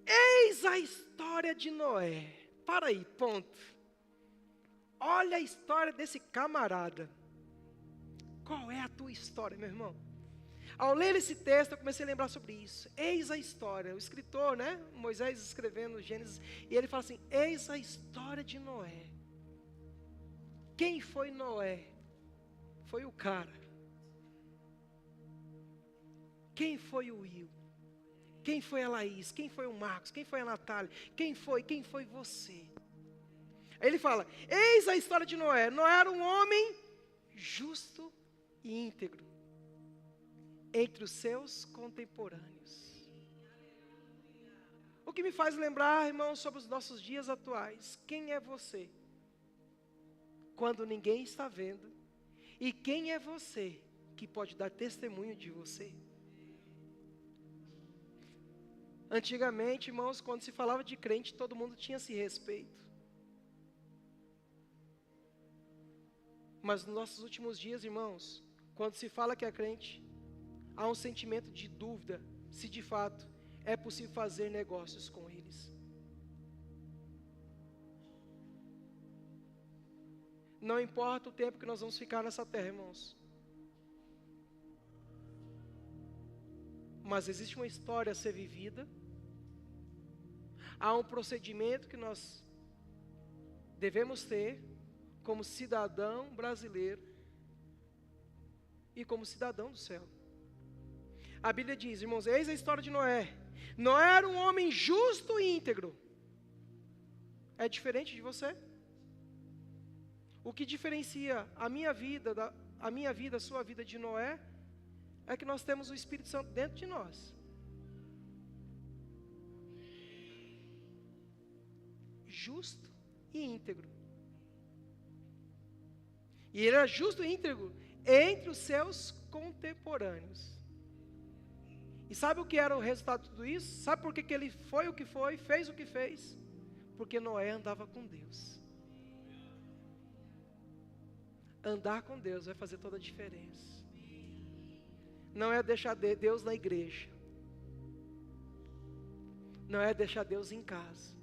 Eis a história de Noé. Para aí, ponto. Olha a história desse camarada. Qual é a tua história, meu irmão? Ao ler esse texto, eu comecei a lembrar sobre isso. Eis a história. O escritor, né? Moisés escrevendo Gênesis. E ele fala assim, eis a história de Noé. Quem foi Noé? Foi o cara. Quem foi o Will? Quem foi a Laís? Quem foi o Marcos? Quem foi a Natália? Quem foi você? Aí ele fala, eis a história de Noé. Noé era um homem justo e íntegro entre os seus contemporâneos. O que me faz lembrar, irmãos, sobre os nossos dias atuais. Quem é você? Quando ninguém está vendo. E quem é você que pode dar testemunho de você? Antigamente, irmãos, quando se falava de crente, todo mundo tinha esse respeito. Mas nos nossos últimos dias, irmãos, quando se fala que é crente, há um sentimento de dúvida se de fato é possível fazer negócios com eles. Não importa o tempo que nós vamos ficar nessa terra, irmãos. Mas existe uma história a ser vivida. Há um procedimento que nós devemos ter como cidadão brasileiro e como cidadão do céu. A Bíblia diz, irmãos, eis a história de Noé. Noé era um homem justo e íntegro. É diferente de você? O que diferencia a minha vida, a sua vida de Noé, é que nós temos o Espírito Santo dentro de nós. Justo e íntegro. E ele era justo e íntegro entre os seus contemporâneos. E sabe o que era o resultado de tudo isso? Sabe por que ele foi o que foi, fez o que fez? Porque Noé andava com Deus. Andar com Deus vai fazer toda a diferença. Não é deixar Deus na igreja. Não é deixar Deus em casa.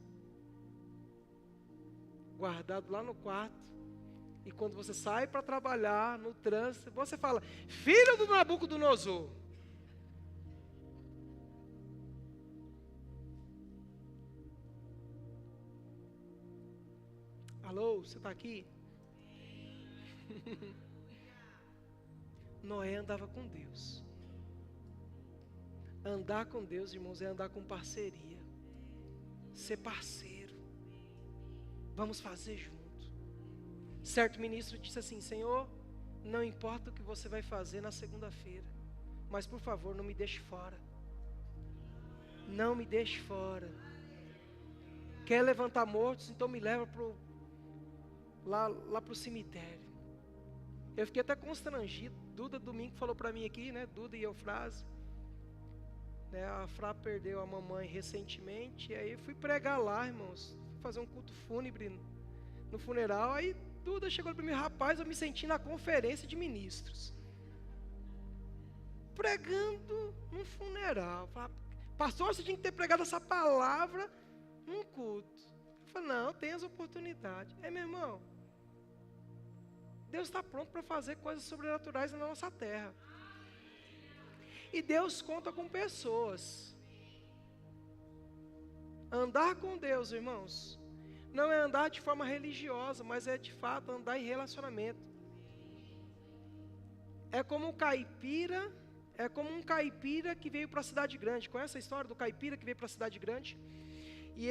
Guardado lá no quarto, E quando você sai para trabalhar no trânsito, você fala, filho do Nabucodonosor. Alô, você está aqui? Noé andava com Deus. Andar com Deus, irmãos, é andar com parceria. Ser parceiro. Vamos fazer junto. Certo ministro disse assim, Senhor, não importa o que você vai fazer na segunda-feira, mas por favor, não me deixe fora. Não me deixe fora. Quer levantar mortos? Então me leva lá para o cemitério. Eu fiquei até constrangido. Duda domingo falou para mim aqui, né? Duda e Eufrásio. A Frá perdeu a mamãe recentemente. E aí eu fui pregar lá, irmãos. Fui fazer um culto fúnebre no funeral. Aí Duda chegou para mim, rapaz, eu me senti na conferência de ministros. Pregando num funeral. Pastor, você tinha que ter pregado essa palavra num culto. Eu falei, não, tem as oportunidades. Meu irmão, Deus está pronto para fazer coisas sobrenaturais na nossa terra. E Deus conta com pessoas. Andar com Deus, irmãos, não é andar de forma religiosa, mas é de fato andar em relacionamento. É como um caipira que veio para a cidade grande. Conhece a história do caipira que veio para a cidade grande? E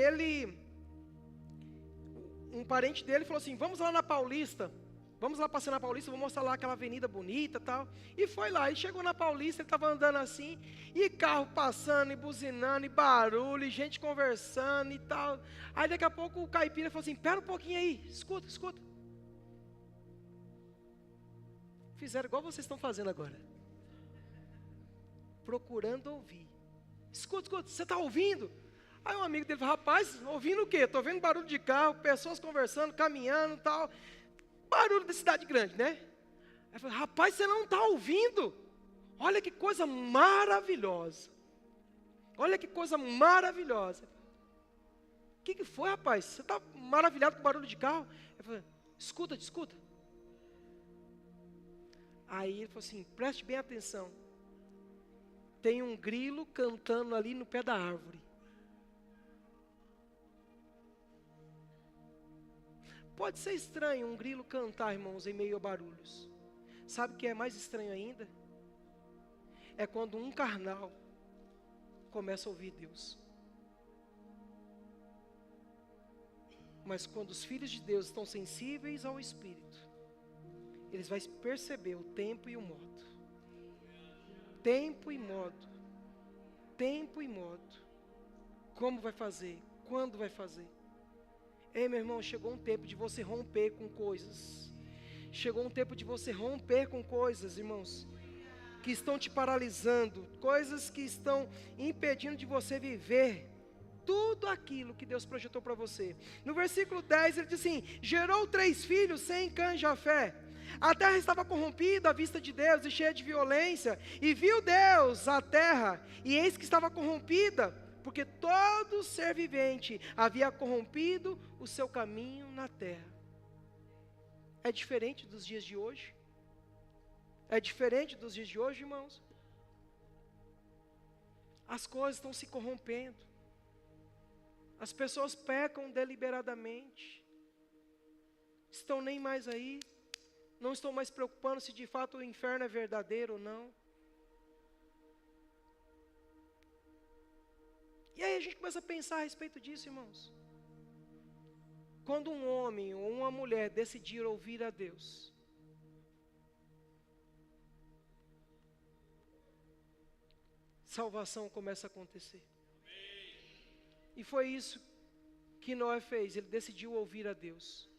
um parente dele falou assim, vamos lá na Paulista. Vamos lá passear na Paulista, vou mostrar lá aquela avenida bonita e tal. E foi lá, e chegou na Paulista, ele estava andando assim, e carro passando, e buzinando, e barulho, e gente conversando e tal. Aí daqui a pouco o caipira falou assim, pera um pouquinho aí, escuta. Fizeram igual vocês estão fazendo agora. Procurando ouvir. Escuta, você está ouvindo? Aí um amigo dele falou, rapaz, ouvindo o quê? Estou vendo barulho de carro, pessoas conversando, caminhando e tal. Barulho da cidade grande, né? Aí falou, rapaz, você não está ouvindo? Olha que coisa maravilhosa. Olha que coisa maravilhosa. O que foi, rapaz? Você está maravilhado com o barulho de carro? Ele falou, escuta. Aí ele falou assim, preste bem atenção. Tem um grilo cantando ali no pé da árvore. Pode ser estranho um grilo cantar, irmãos, em meio a barulhos. Sabe o que é mais estranho ainda? É quando um carnal começa a ouvir Deus. Mas quando os filhos de Deus estão sensíveis ao Espírito, eles vão perceber o tempo e o modo. Tempo e modo. Tempo e modo. Como vai fazer? Quando vai fazer? Ei, meu irmão, chegou um tempo de você romper com coisas. Chegou um tempo de você romper com coisas, irmãos, que estão te paralisando, coisas que estão impedindo de você viver tudo aquilo que Deus projetou para você. No versículo 10 ele diz assim, gerou 3 filhos sem Cã e Jafé. A terra estava corrompida à vista de Deus e cheia de violência, e viu Deus a terra, e eis que estava corrompida, porque todo ser vivente havia corrompido o seu caminho na terra. É diferente dos dias de hoje? É diferente dos dias de hoje, irmãos? As coisas estão se corrompendo. As pessoas pecam deliberadamente. Estão nem mais aí. Não estão mais preocupando se de fato o inferno é verdadeiro ou não. E aí a gente começa a pensar a respeito disso, irmãos. Quando um homem ou uma mulher decidir ouvir a Deus, salvação começa a acontecer. E foi isso que Noé fez, ele decidiu ouvir a Deus.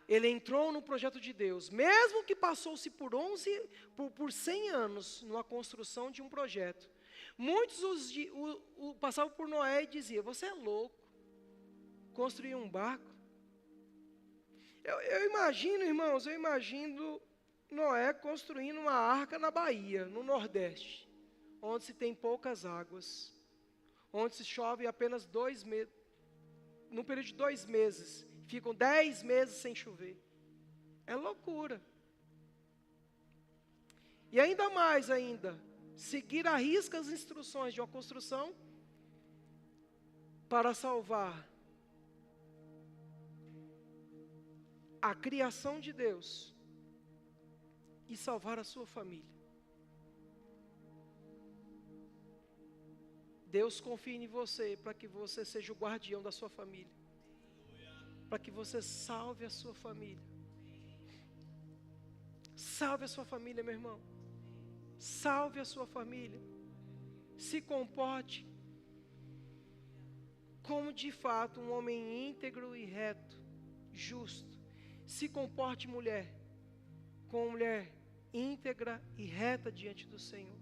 Ele entrou no projeto de Deus, mesmo que passou-se por 100 anos numa construção de um projeto. Muitos passavam por Noé e diziam, você é louco, construir um barco. Eu imagino, irmãos, Noé construindo uma arca na Bahia, no Nordeste, onde se tem poucas águas, onde se chove apenas 2 meses, num período de 2 meses, ficam 10 meses sem chover. É loucura. E ainda mais seguir à risca as instruções de uma construção para salvar a criação de Deus e salvar a sua família. Deus confia em você para que você seja o guardião da sua família, para que você salve a sua família. Salve a sua família, meu irmão. Salve a sua família. Se comporte como de fato um homem íntegro e reto, justo. Se comporte, mulher, como mulher íntegra e reta diante do Senhor.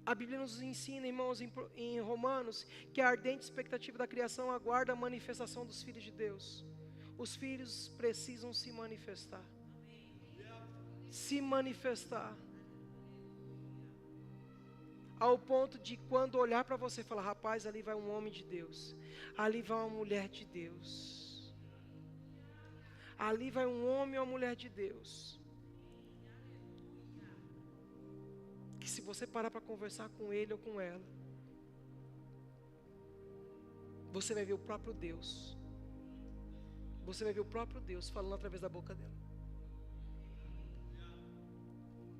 A Bíblia nos ensina, irmãos, em Romanos, que a ardente expectativa da criação aguarda a manifestação dos filhos de Deus. Os filhos precisam se manifestar. Se manifestar. Ao ponto de quando olhar para você, falar, rapaz, ali vai um homem de Deus. Ali vai uma mulher de Deus. Ali vai um homem ou uma mulher de Deus. Que se você parar para conversar com ele ou com ela, você vai ver o próprio Deus. Você vai ver o próprio Deus falando através da boca dela.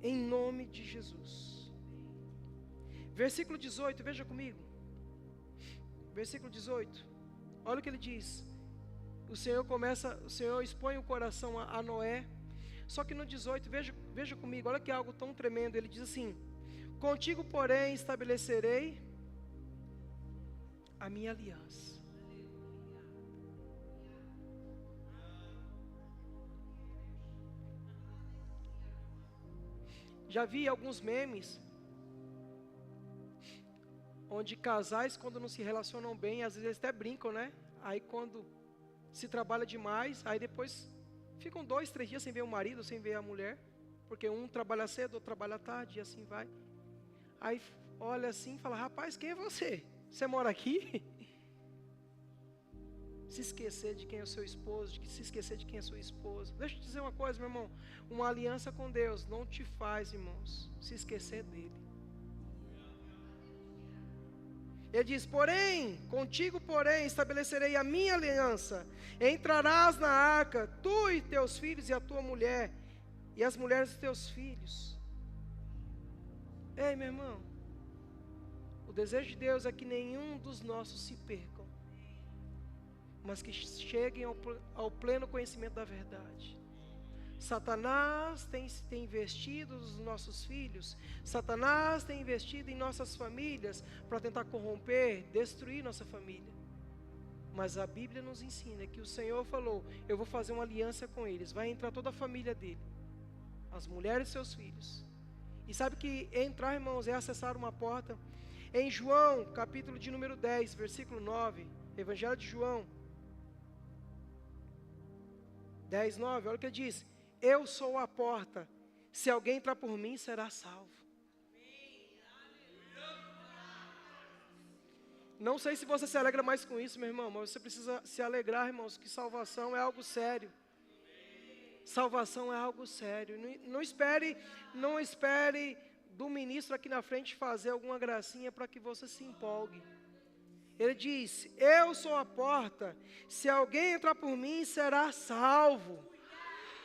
Em nome de Jesus. Versículo 18, veja comigo. Versículo 18. Olha o que ele diz. O Senhor expõe o coração a Noé. Só que no 18, veja comigo, olha que é algo tão tremendo. Ele diz assim: contigo, porém, estabelecerei a minha aliança. Já vi alguns memes onde casais, quando não se relacionam bem, às vezes eles até brincam, né? Aí quando se trabalha demais, aí depois ficam 2, 3 dias sem ver o marido, sem ver a mulher, porque um trabalha cedo, outro trabalha tarde, e assim vai. Aí olha assim e fala, rapaz, quem é você? Você mora aqui? Se esquecer de quem é o seu esposo, se esquecer de quem é a sua esposa. Deixa eu te dizer uma coisa, meu irmão. Uma aliança com Deus não te faz, irmãos, se esquecer dele. Ele diz, contigo, porém, estabelecerei a minha aliança. Entrarás na arca, tu e teus filhos e a tua mulher, e as mulheres dos teus filhos. Ei, meu irmão, o desejo de Deus é que nenhum dos nossos se percam, mas que cheguem ao pleno conhecimento da verdade. Satanás tem investido nos nossos filhos, Satanás tem investido em nossas famílias para tentar corromper, destruir nossa família. Mas a Bíblia nos ensina que o Senhor falou, eu vou fazer uma aliança com eles, vai entrar toda a família dele, as mulheres e seus filhos. E sabe que entrar, irmãos, é acessar uma porta. Em João, capítulo de número 10, versículo 9, Evangelho de João 10, 9, olha o que ele diz. Eu sou a porta, se alguém entrar por mim, será salvo. Não sei se você se alegra mais com isso, meu irmão, mas você precisa se alegrar, irmãos, que salvação é algo sério. Salvação é algo sério. Não espere do ministro aqui na frente fazer alguma gracinha para que você se empolgue. Ele diz, eu sou a porta, se alguém entrar por mim, será salvo.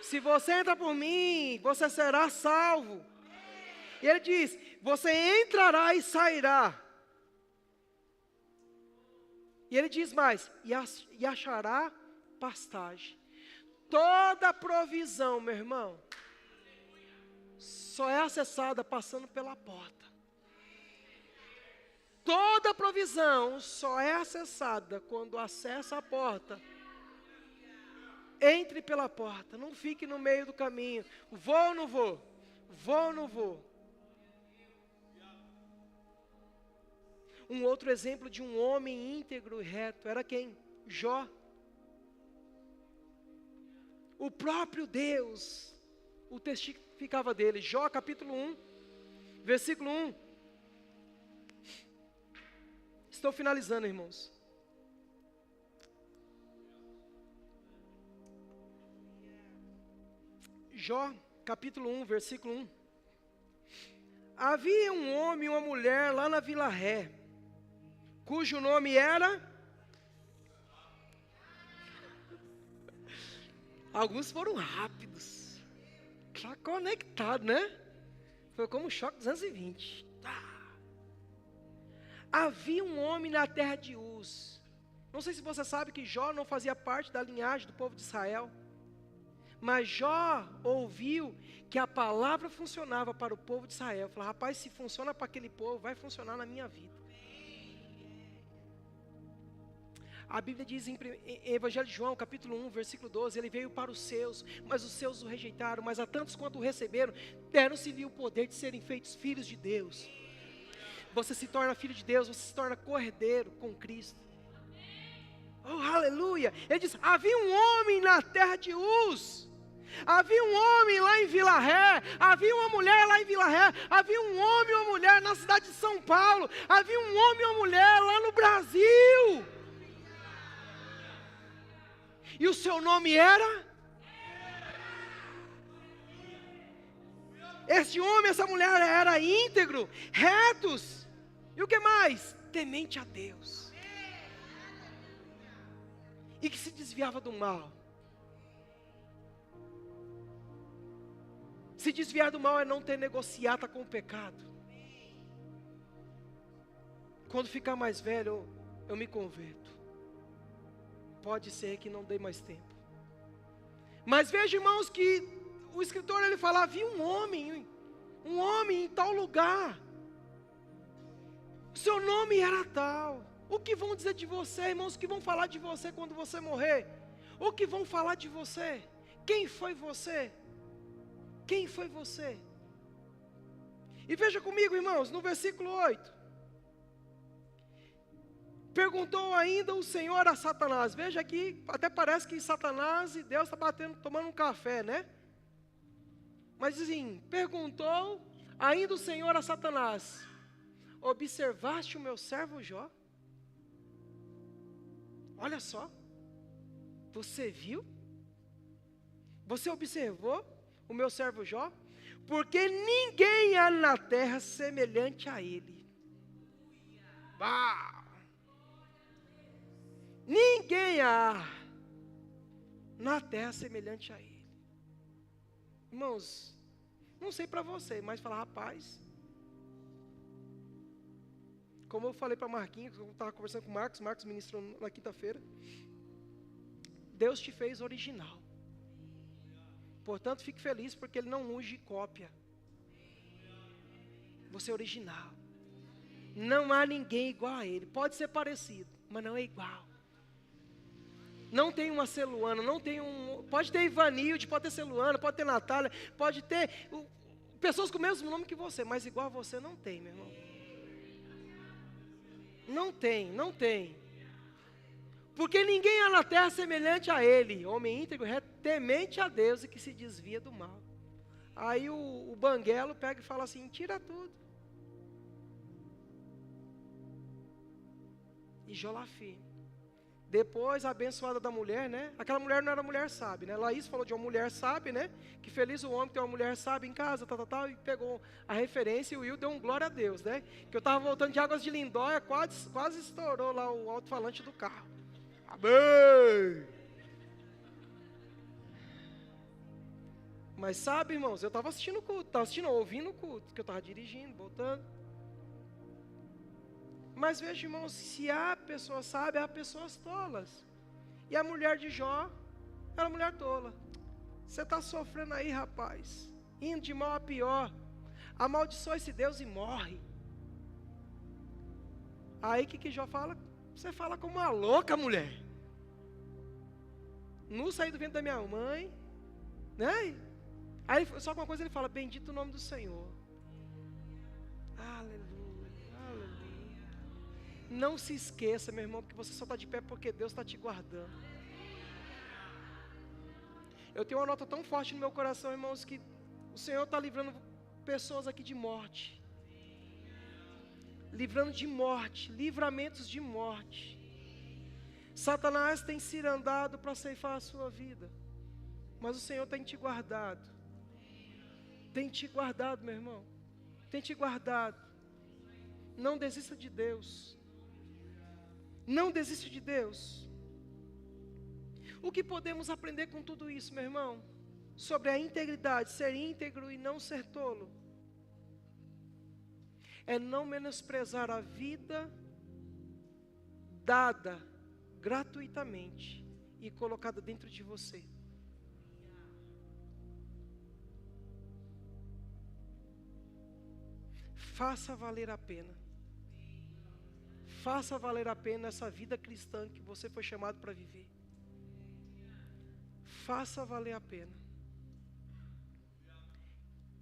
Se você entrar por mim, você será salvo. E ele diz, você entrará e sairá. E ele diz mais, e achará pastagem. Toda provisão, meu irmão, só é acessada passando pela porta. Toda provisão só é acessada quando acessa a porta. Entre pela porta, não fique no meio do caminho. Vou ou não vou? Vou ou não vou? Um outro exemplo de um homem íntegro e reto era quem? Jó. O próprio Deus o testificava dele. Jó capítulo 1, versículo 1. Estou finalizando, irmãos. Jó, capítulo 1, versículo 1. Havia um homem e uma mulher lá na Vila Ré, cujo nome era... Alguns foram rápidos, já conectado, né? Foi como um choque 220. Havia um homem na terra de Uz. Não sei se você sabe que Jó não fazia parte da linhagem do povo de Israel. Mas Jó ouviu que a palavra funcionava para o povo de Israel. Falou, rapaz, se funciona para aquele povo, vai funcionar na minha vida. A Bíblia diz em Evangelho de João, capítulo 1, versículo 12, ele veio para os seus, mas os seus o rejeitaram, mas a tantos quanto o receberam, deram-se-lhe o poder de serem feitos filhos de Deus. Você se torna filho de Deus, você se torna cordeiro com Cristo. Oh, aleluia! Ele diz, havia um homem na terra de Uz, havia um homem lá em Vila Ré, havia uma mulher lá em Vila Ré, havia um homem e uma mulher na cidade de São Paulo, havia um homem e uma mulher lá no Brasil. E o seu nome era? Esse homem, essa mulher era íntegro, retos. E o que mais? Temente a Deus. E que se desviava do mal. Se desviar do mal é não ter negociata com o pecado. Quando ficar mais velho, eu me converto. Pode ser que não dê mais tempo. Mas veja, irmãos, que o escritor ele fala, havia um homem em tal lugar. Seu nome era tal. O que vão dizer de você, irmãos? O que vão falar de você quando você morrer? O que vão falar de você? Quem foi você? Quem foi você? E veja comigo, irmãos, no versículo 8. Perguntou ainda o Senhor a Satanás. Veja aqui, até parece que Satanás e Deus estão tomando um café, né? Mas assim, perguntou ainda o Senhor a Satanás: observaste o meu servo Jó? Olha só, você viu? Você observou o meu servo Jó? Porque ninguém há na terra semelhante a ele. Bah! Ninguém há na terra semelhante a ele. Irmãos, não sei para você, mas falar, rapaz, como eu falei para Marquinhos, eu estava conversando com o Marcos ministrou na quinta-feira, Deus te fez original. Portanto, fique feliz porque Ele não unge cópia. Você é original. Não há ninguém igual a Ele. Pode ser parecido, mas não é igual. Não tem uma Celuana, não tem pode ter Ivanilde, pode ter Celuana, pode ter Natália, pode ter pessoas com o mesmo nome que você, mas igual a você não tem, meu irmão. Não tem. Porque ninguém há na terra semelhante a ele, homem íntegro, temente a Deus e que se desvia do mal. Aí o banguelo pega e fala assim, tira tudo. E Jó lá firme. Depois a abençoada da mulher, né? Aquela mulher não era mulher sábia, né? Laís falou de uma mulher sábia, né? Que feliz o homem que tem uma mulher sábia em casa, e pegou a referência e o Will deu um glória a Deus, né? Que eu estava voltando de Águas de Lindóia, quase estourou lá o alto-falante do carro. Amém! Mas sabe, irmãos, eu estava assistindo o culto, ouvindo o culto, que eu estava dirigindo, voltando. Mas veja, irmãos, se há pessoas sábias, há pessoas tolas. E a mulher de Jó era mulher tola. Você está sofrendo aí, rapaz, indo de mal a pior. Amaldiçoa esse Deus e morre. Aí o que Jó fala? Você fala como uma louca, mulher. Não saí do ventre da minha mãe, né? Aí só uma coisa ele fala, bendito o nome do Senhor. Aleluia. Não se esqueça, meu irmão, que você só está de pé porque Deus está te guardando. Eu tenho uma nota tão forte no meu coração, irmãos, que o Senhor está livrando pessoas aqui de morte. Livrando de morte, livramentos de morte. Satanás tem cirandado para ceifar a sua vida, mas o Senhor tem te guardado. Tem te guardado, meu irmão. Tem te guardado. Não desista de Deus. Não desista de Deus. O que podemos aprender com tudo isso, meu irmão? Sobre a integridade, ser íntegro e não ser tolo. É não menosprezar a vida dada gratuitamente e colocada dentro de você. Faça valer a pena. Faça valer a pena essa vida cristã que você foi chamado para viver. Faça valer a pena.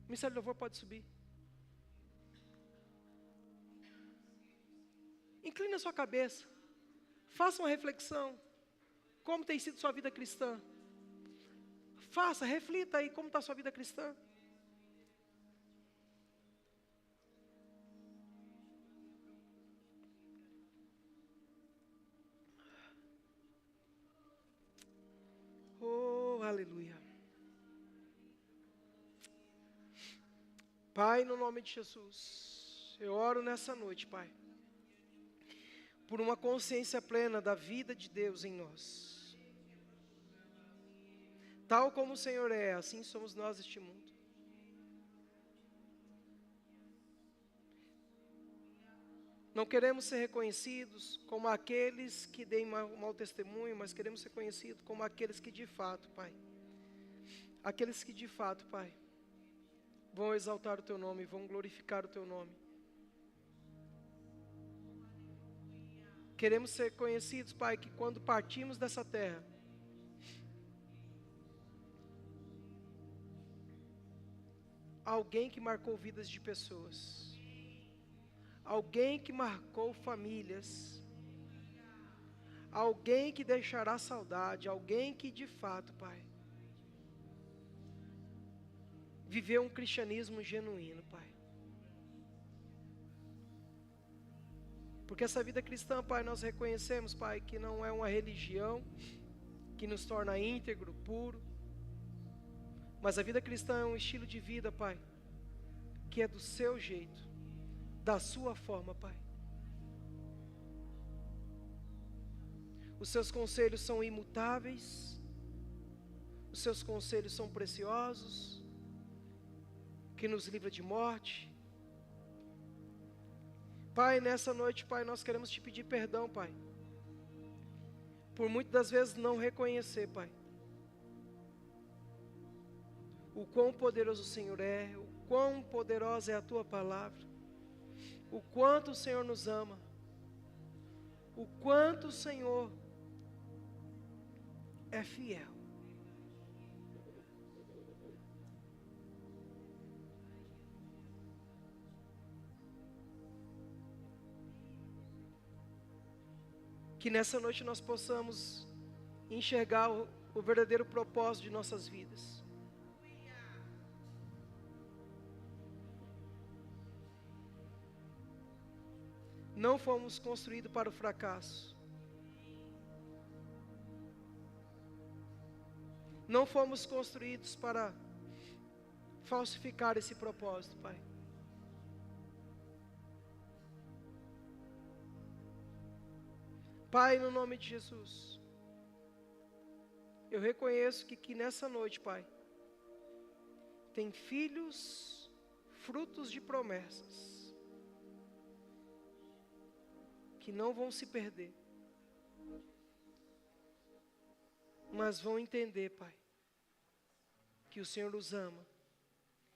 O ministério de louvor pode subir. Incline a sua cabeça. Faça uma reflexão. Como tem sido sua vida cristã? Faça, reflita aí como está a sua vida cristã. Oh, aleluia. Pai, no nome de Jesus, eu oro nessa noite, Pai, por uma consciência plena da vida de Deus em nós. Tal como o Senhor é, assim somos nós neste mundo. Não queremos ser reconhecidos como aqueles que deem mau testemunho, mas queremos ser conhecidos como aqueles que de fato, Pai, aqueles que de fato, Pai, vão exaltar o Teu nome, vão glorificar o Teu nome. Queremos ser conhecidos, Pai, que quando partimos dessa terra, alguém que marcou vidas de pessoas, alguém que marcou famílias, alguém que deixará saudade, alguém que de fato, Pai, viveu um cristianismo genuíno, Pai. Porque essa vida cristã, Pai, nós reconhecemos, Pai, que não é uma religião que nos torna íntegro, puro, mas a vida cristã é um estilo de vida, Pai, que é do seu jeito, da sua forma, Pai. Os seus conselhos são imutáveis, os seus conselhos são preciosos, que nos livra de morte. Pai, nessa noite, Pai, nós queremos te pedir perdão, Pai, por muitas das vezes não reconhecer, Pai, o quão poderoso o Senhor é, o quão poderosa é a Tua palavra, o quanto o Senhor nos ama, o quanto o Senhor é fiel. Que nessa noite nós possamos enxergar o verdadeiro propósito de nossas vidas. Não fomos construídos para o fracasso. Não fomos construídos para falsificar esse propósito, Pai. Pai, no nome de Jesus, eu reconheço que nessa noite, Pai, tem filhos, frutos de promessas, que não vão se perder, mas vão entender, Pai, que o Senhor os ama,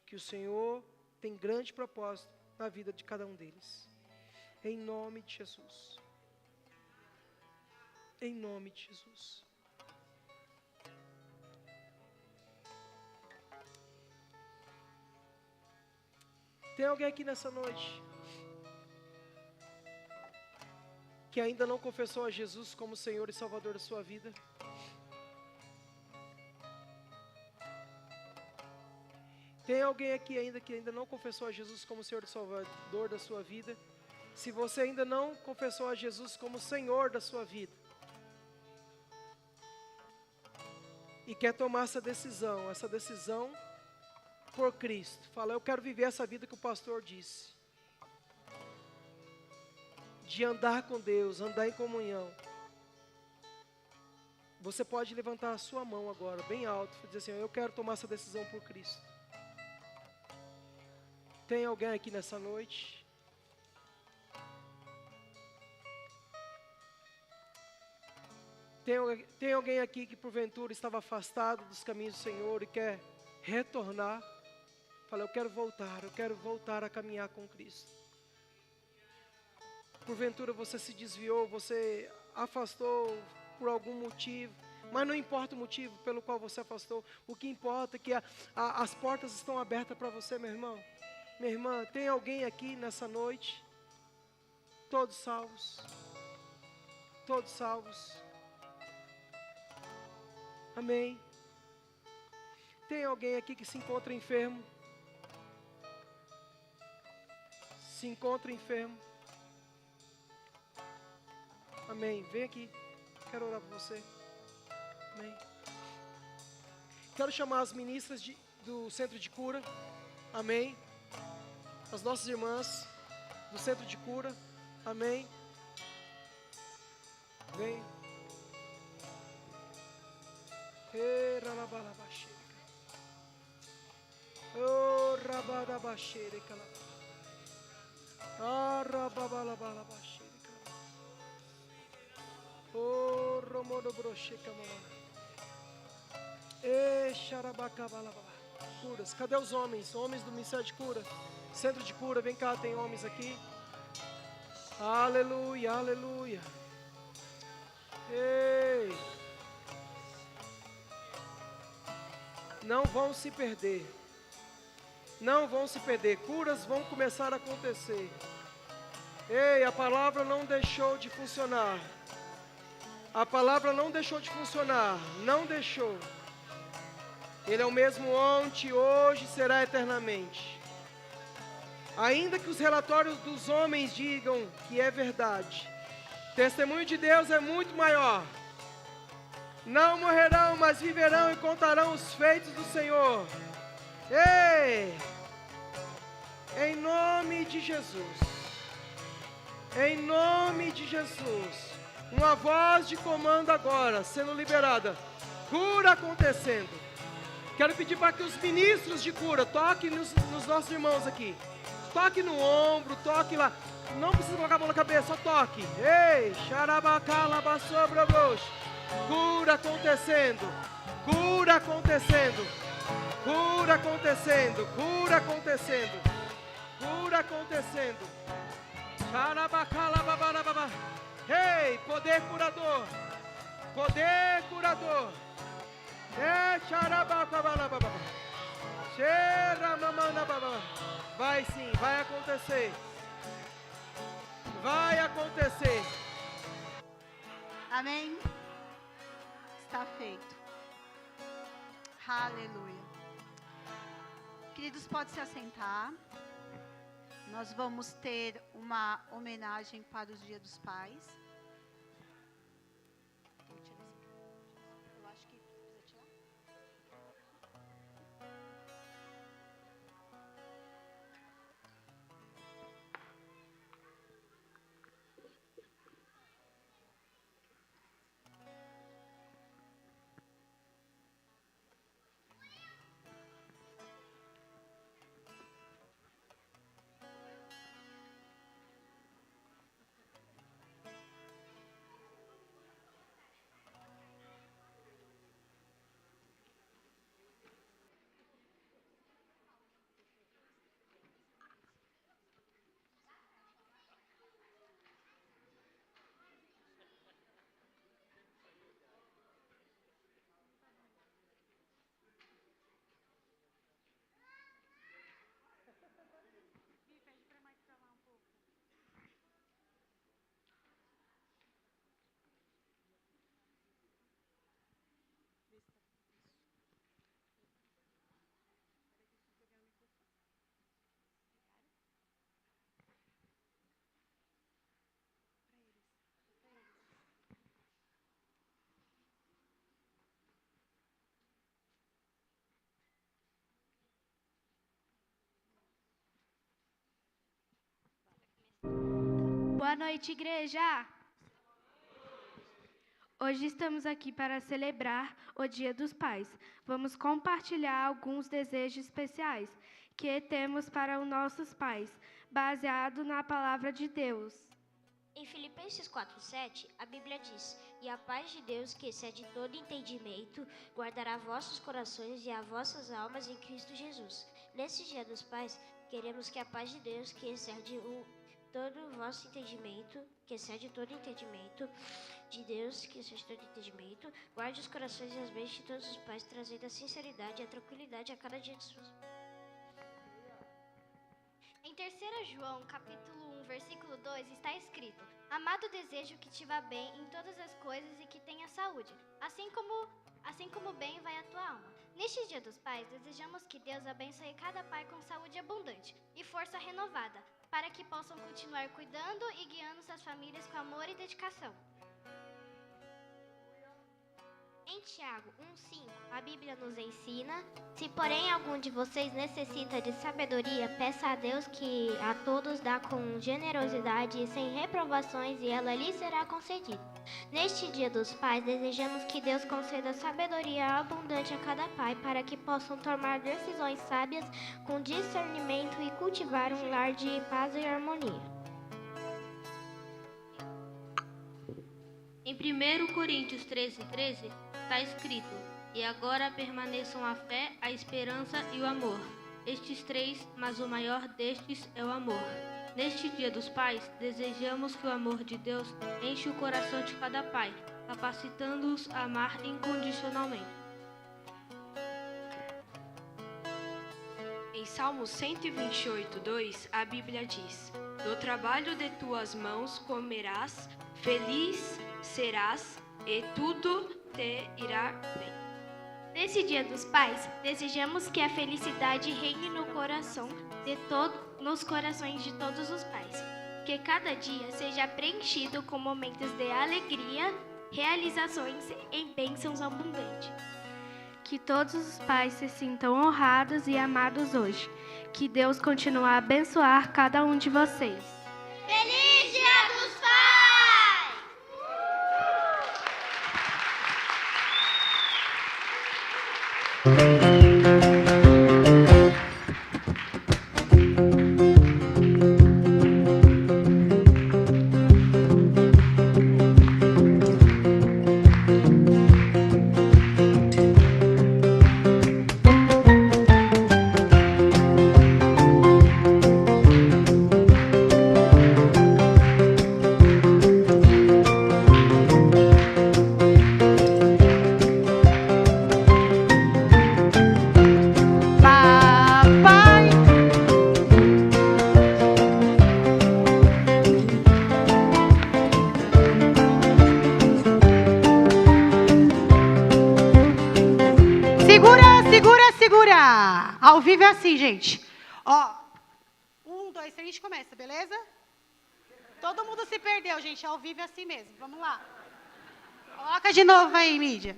que o Senhor tem grande propósito na vida de cada um deles, em nome de Jesus. Em nome de Jesus. Tem alguém aqui nessa noite que ainda não confessou a Jesus como Senhor e Salvador da sua vida? Tem alguém aqui ainda que ainda não confessou a Jesus como Senhor e Salvador da sua vida? Se você ainda não confessou a Jesus como Senhor da sua vida e quer tomar essa decisão por Cristo. Fala, eu quero viver essa vida que o pastor disse. De andar com Deus, andar em comunhão. Você pode levantar a sua mão agora, bem alto, e dizer assim, eu quero tomar essa decisão por Cristo. Tem alguém aqui nessa noite? Tem alguém aqui que porventura estava afastado dos caminhos do Senhor e quer retornar? Fala, eu quero voltar a caminhar com Cristo. Porventura você se desviou, você afastou por algum motivo, mas não importa o motivo pelo qual você afastou, o que importa é que as portas estão abertas para você, meu irmão. Minha irmã, tem alguém aqui nessa noite? Todos salvos? Todos salvos? Amém. Tem alguém aqui que se encontra enfermo? Se encontra enfermo? Amém. Vem aqui. Quero orar por você. Amém. Quero chamar as ministras do Centro de Cura. Amém. As nossas irmãs do Centro de Cura. Amém. Vem. Oh, rabadabaxere, ah, rababalabaxere. Oh, romodo broche, camona. Xarabacabalaba. Curas. Cadê os homens? Homens do Ministério de Cura. Centro de Cura, vem cá, tem homens aqui. Aleluia, aleluia. Ei. Não vão se perder. Não vão se perder. Curas vão começar a acontecer. Ei, a palavra não deixou de funcionar. A palavra não deixou de funcionar. Não deixou. Ele é o mesmo ontem, hoje, será eternamente. Ainda que os relatórios dos homens digam que é verdade, o testemunho de Deus é muito maior. Não morrerão, mas viverão e contarão os feitos do Senhor. Ei! Em nome de Jesus. Em nome de Jesus. Uma voz de comando agora, sendo liberada. Cura acontecendo. Quero pedir para que os ministros de cura toquem nos nossos irmãos aqui. Toque no ombro, toque lá. Não precisa colocar a mão na cabeça, só toque. Ei, xarabacalabasobrobrox. Cura acontecendo. Cura acontecendo. Cura acontecendo. Cura acontecendo. Cura acontecendo. Xarabacalababarababa. Ei, poder curador. Poder curador. Vai sim, vai acontecer. Vai acontecer. Amém? Está feito. Aleluia. Queridos, pode se assentar. Nós vamos ter uma homenagem para os Dia dos Pais. Eu acho que precisa tirar. Boa noite, igreja! Hoje estamos aqui para celebrar o Dia dos Pais. Vamos compartilhar alguns desejos especiais que temos para os nossos pais, baseado na palavra de Deus. Em Filipenses 4:7, a Bíblia diz: "E a paz de Deus, que excede todo entendimento, guardará vossos corações e as vossas almas em Cristo Jesus." Nesse Dia dos Pais, queremos que a paz de Deus, que excede todo o vosso entendimento, que excede todo entendimento, de Deus, que excede todo entendimento, guarde os corações e as mentes de todos os pais, trazendo a sinceridade e a tranquilidade a cada dia de suas vidas. Em 3 João, capítulo 1, versículo 2, está escrito: "Amado, desejo que te vá bem em todas as coisas e que tenha saúde, assim como bem vai a tua alma." Neste Dia dos Pais, desejamos que Deus abençoe cada pai com saúde abundante e força renovada, para que possam continuar cuidando e guiando suas famílias com amor e dedicação. Em Tiago 1:5, a Bíblia nos ensina: "Se porém algum de vocês necessita de sabedoria, peça a Deus, que a todos dá com generosidade e sem reprovações, e ela lhe será concedida." Neste Dia dos Pais, desejamos que Deus conceda sabedoria abundante a cada pai, para que possam tomar decisões sábias com discernimento e cultivar um lar de paz e harmonia. Em 1 Coríntios 13:13, está escrito: "E agora permaneçam a fé, a esperança e o amor. Estes 3, mas o maior destes é o amor." Neste Dia dos Pais, desejamos que o amor de Deus enche o coração de cada pai, capacitando-os a amar incondicionalmente. Em Salmos 128:2, a Bíblia diz: "Do trabalho de tuas mãos comerás, feliz serás, e tudo te irá bem." Nesse Dia dos Pais, desejamos que a felicidade reine nos corações de todos os pais. Que cada dia seja preenchido com momentos de alegria, realizações e bênçãos abundantes. Que todos os pais se sintam honrados e amados hoje. Que Deus continue a abençoar cada um de vocês. Feliz Dia dos Pais! Ao vivo é assim, gente. Ó, 1, 2, 3, a gente começa, beleza? Todo mundo se perdeu, gente. Ao vivo é assim mesmo. Vamos lá. Coloca de novo aí, mídia.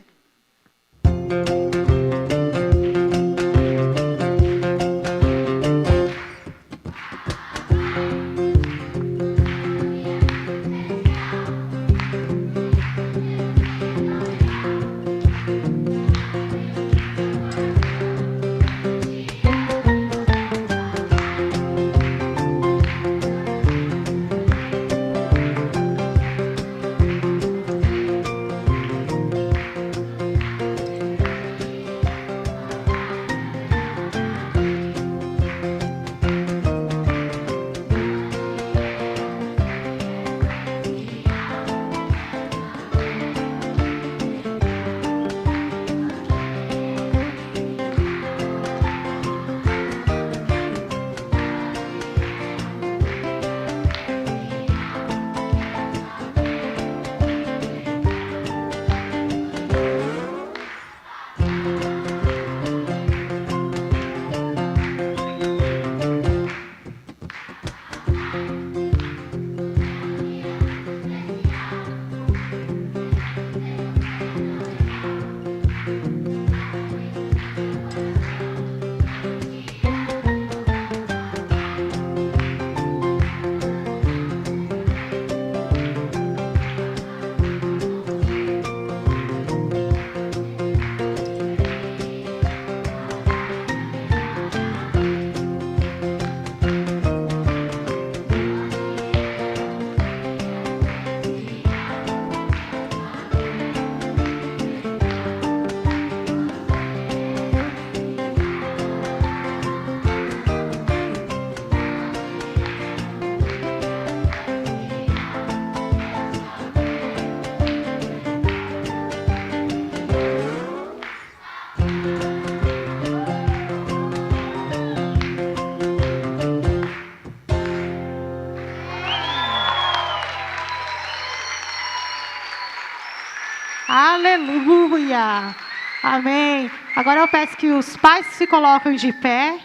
Aleluia. Amém. Agora eu peço que os pais se colocam de pé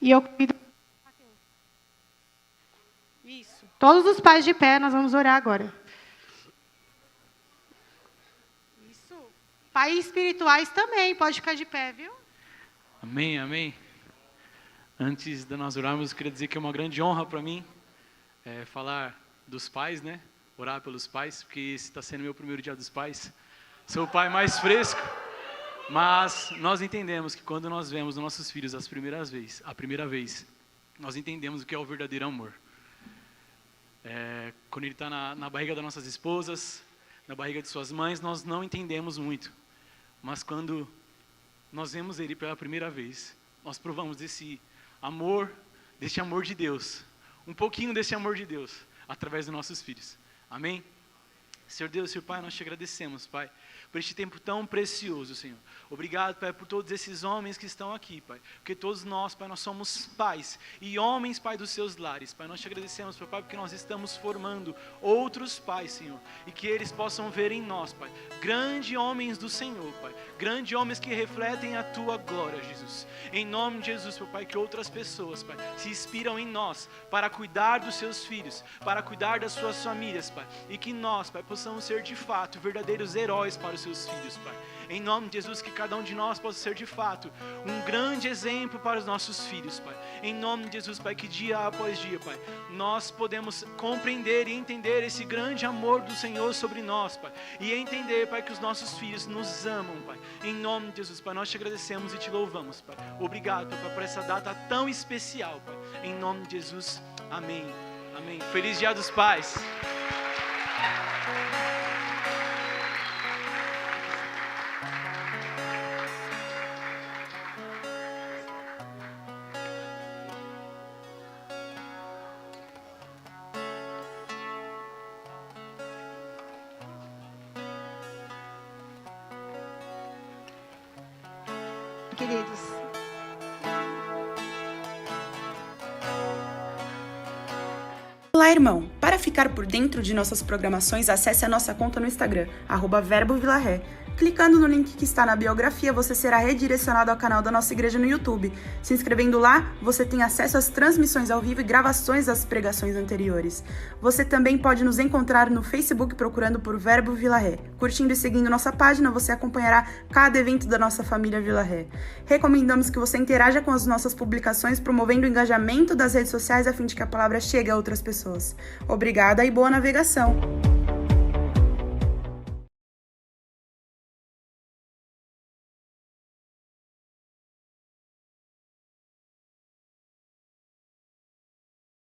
e eu convido. Isso. Todos os pais de pé, nós vamos orar agora. Isso. Pais espirituais também, pode ficar de pé, viu? Amém, amém. Antes de nós orarmos, eu queria dizer que é uma grande honra para mim falar dos pais, né? Orar pelos pais, porque esse está sendo meu primeiro dia dos pais. Sou o pai mais fresco, mas nós entendemos que quando nós vemos nossos filhos a primeira vez, nós entendemos o que é o verdadeiro amor. Quando ele está na barriga das nossas esposas, na barriga de suas mães, nós não entendemos muito. Mas quando nós vemos ele pela primeira vez, nós provamos desse amor de Deus, um pouquinho desse amor de Deus, através dos nossos filhos. Amém? Senhor Deus, Senhor Pai, nós te agradecemos, Pai, por este tempo tão precioso, Senhor. Obrigado, Pai, por todos esses homens que estão aqui, Pai, porque todos nós, Pai, nós somos pais e homens, Pai, dos seus lares, Pai. Nós te agradecemos, Pai, porque nós estamos formando outros pais, Senhor, e que eles possam ver em nós, Pai, grandes homens do Senhor, Pai, grandes homens que refletem a Tua glória, Jesus. Em nome de Jesus, meu Pai, que outras pessoas, Pai, se inspiram em nós para cuidar dos seus filhos, para cuidar das suas famílias, Pai, e que nós, Pai, possamos ser de fato verdadeiros heróis para os seus filhos, Pai. Em nome de Jesus, que cada um de nós possa ser de fato um grande exemplo para os nossos filhos, Pai. Em nome de Jesus, Pai, que dia após dia, Pai, nós podemos compreender e entender esse grande amor do Senhor sobre nós, Pai. E entender, Pai, que os nossos filhos nos amam, Pai. Em nome de Jesus, Pai, nós te agradecemos e te louvamos, Pai. Obrigado, Pai, por essa data tão especial, Pai. Em nome de Jesus, amém. Amém. Feliz Dia dos Pais. Queridos. Olá, irmão! Para ficar por dentro de nossas programações, acesse a nossa conta no Instagram, @verbovilaré. Clicando no link que está na biografia, você será redirecionado ao canal da nossa igreja no YouTube. Se inscrevendo lá, você tem acesso às transmissões ao vivo e gravações das pregações anteriores. Você também pode nos encontrar no Facebook procurando por Verbo Vila Ré. Curtindo e seguindo nossa página, você acompanhará cada evento da nossa família Vila Ré. Recomendamos que você interaja com as nossas publicações, promovendo o engajamento das redes sociais a fim de que a palavra chegue a outras pessoas. Obrigada e boa navegação!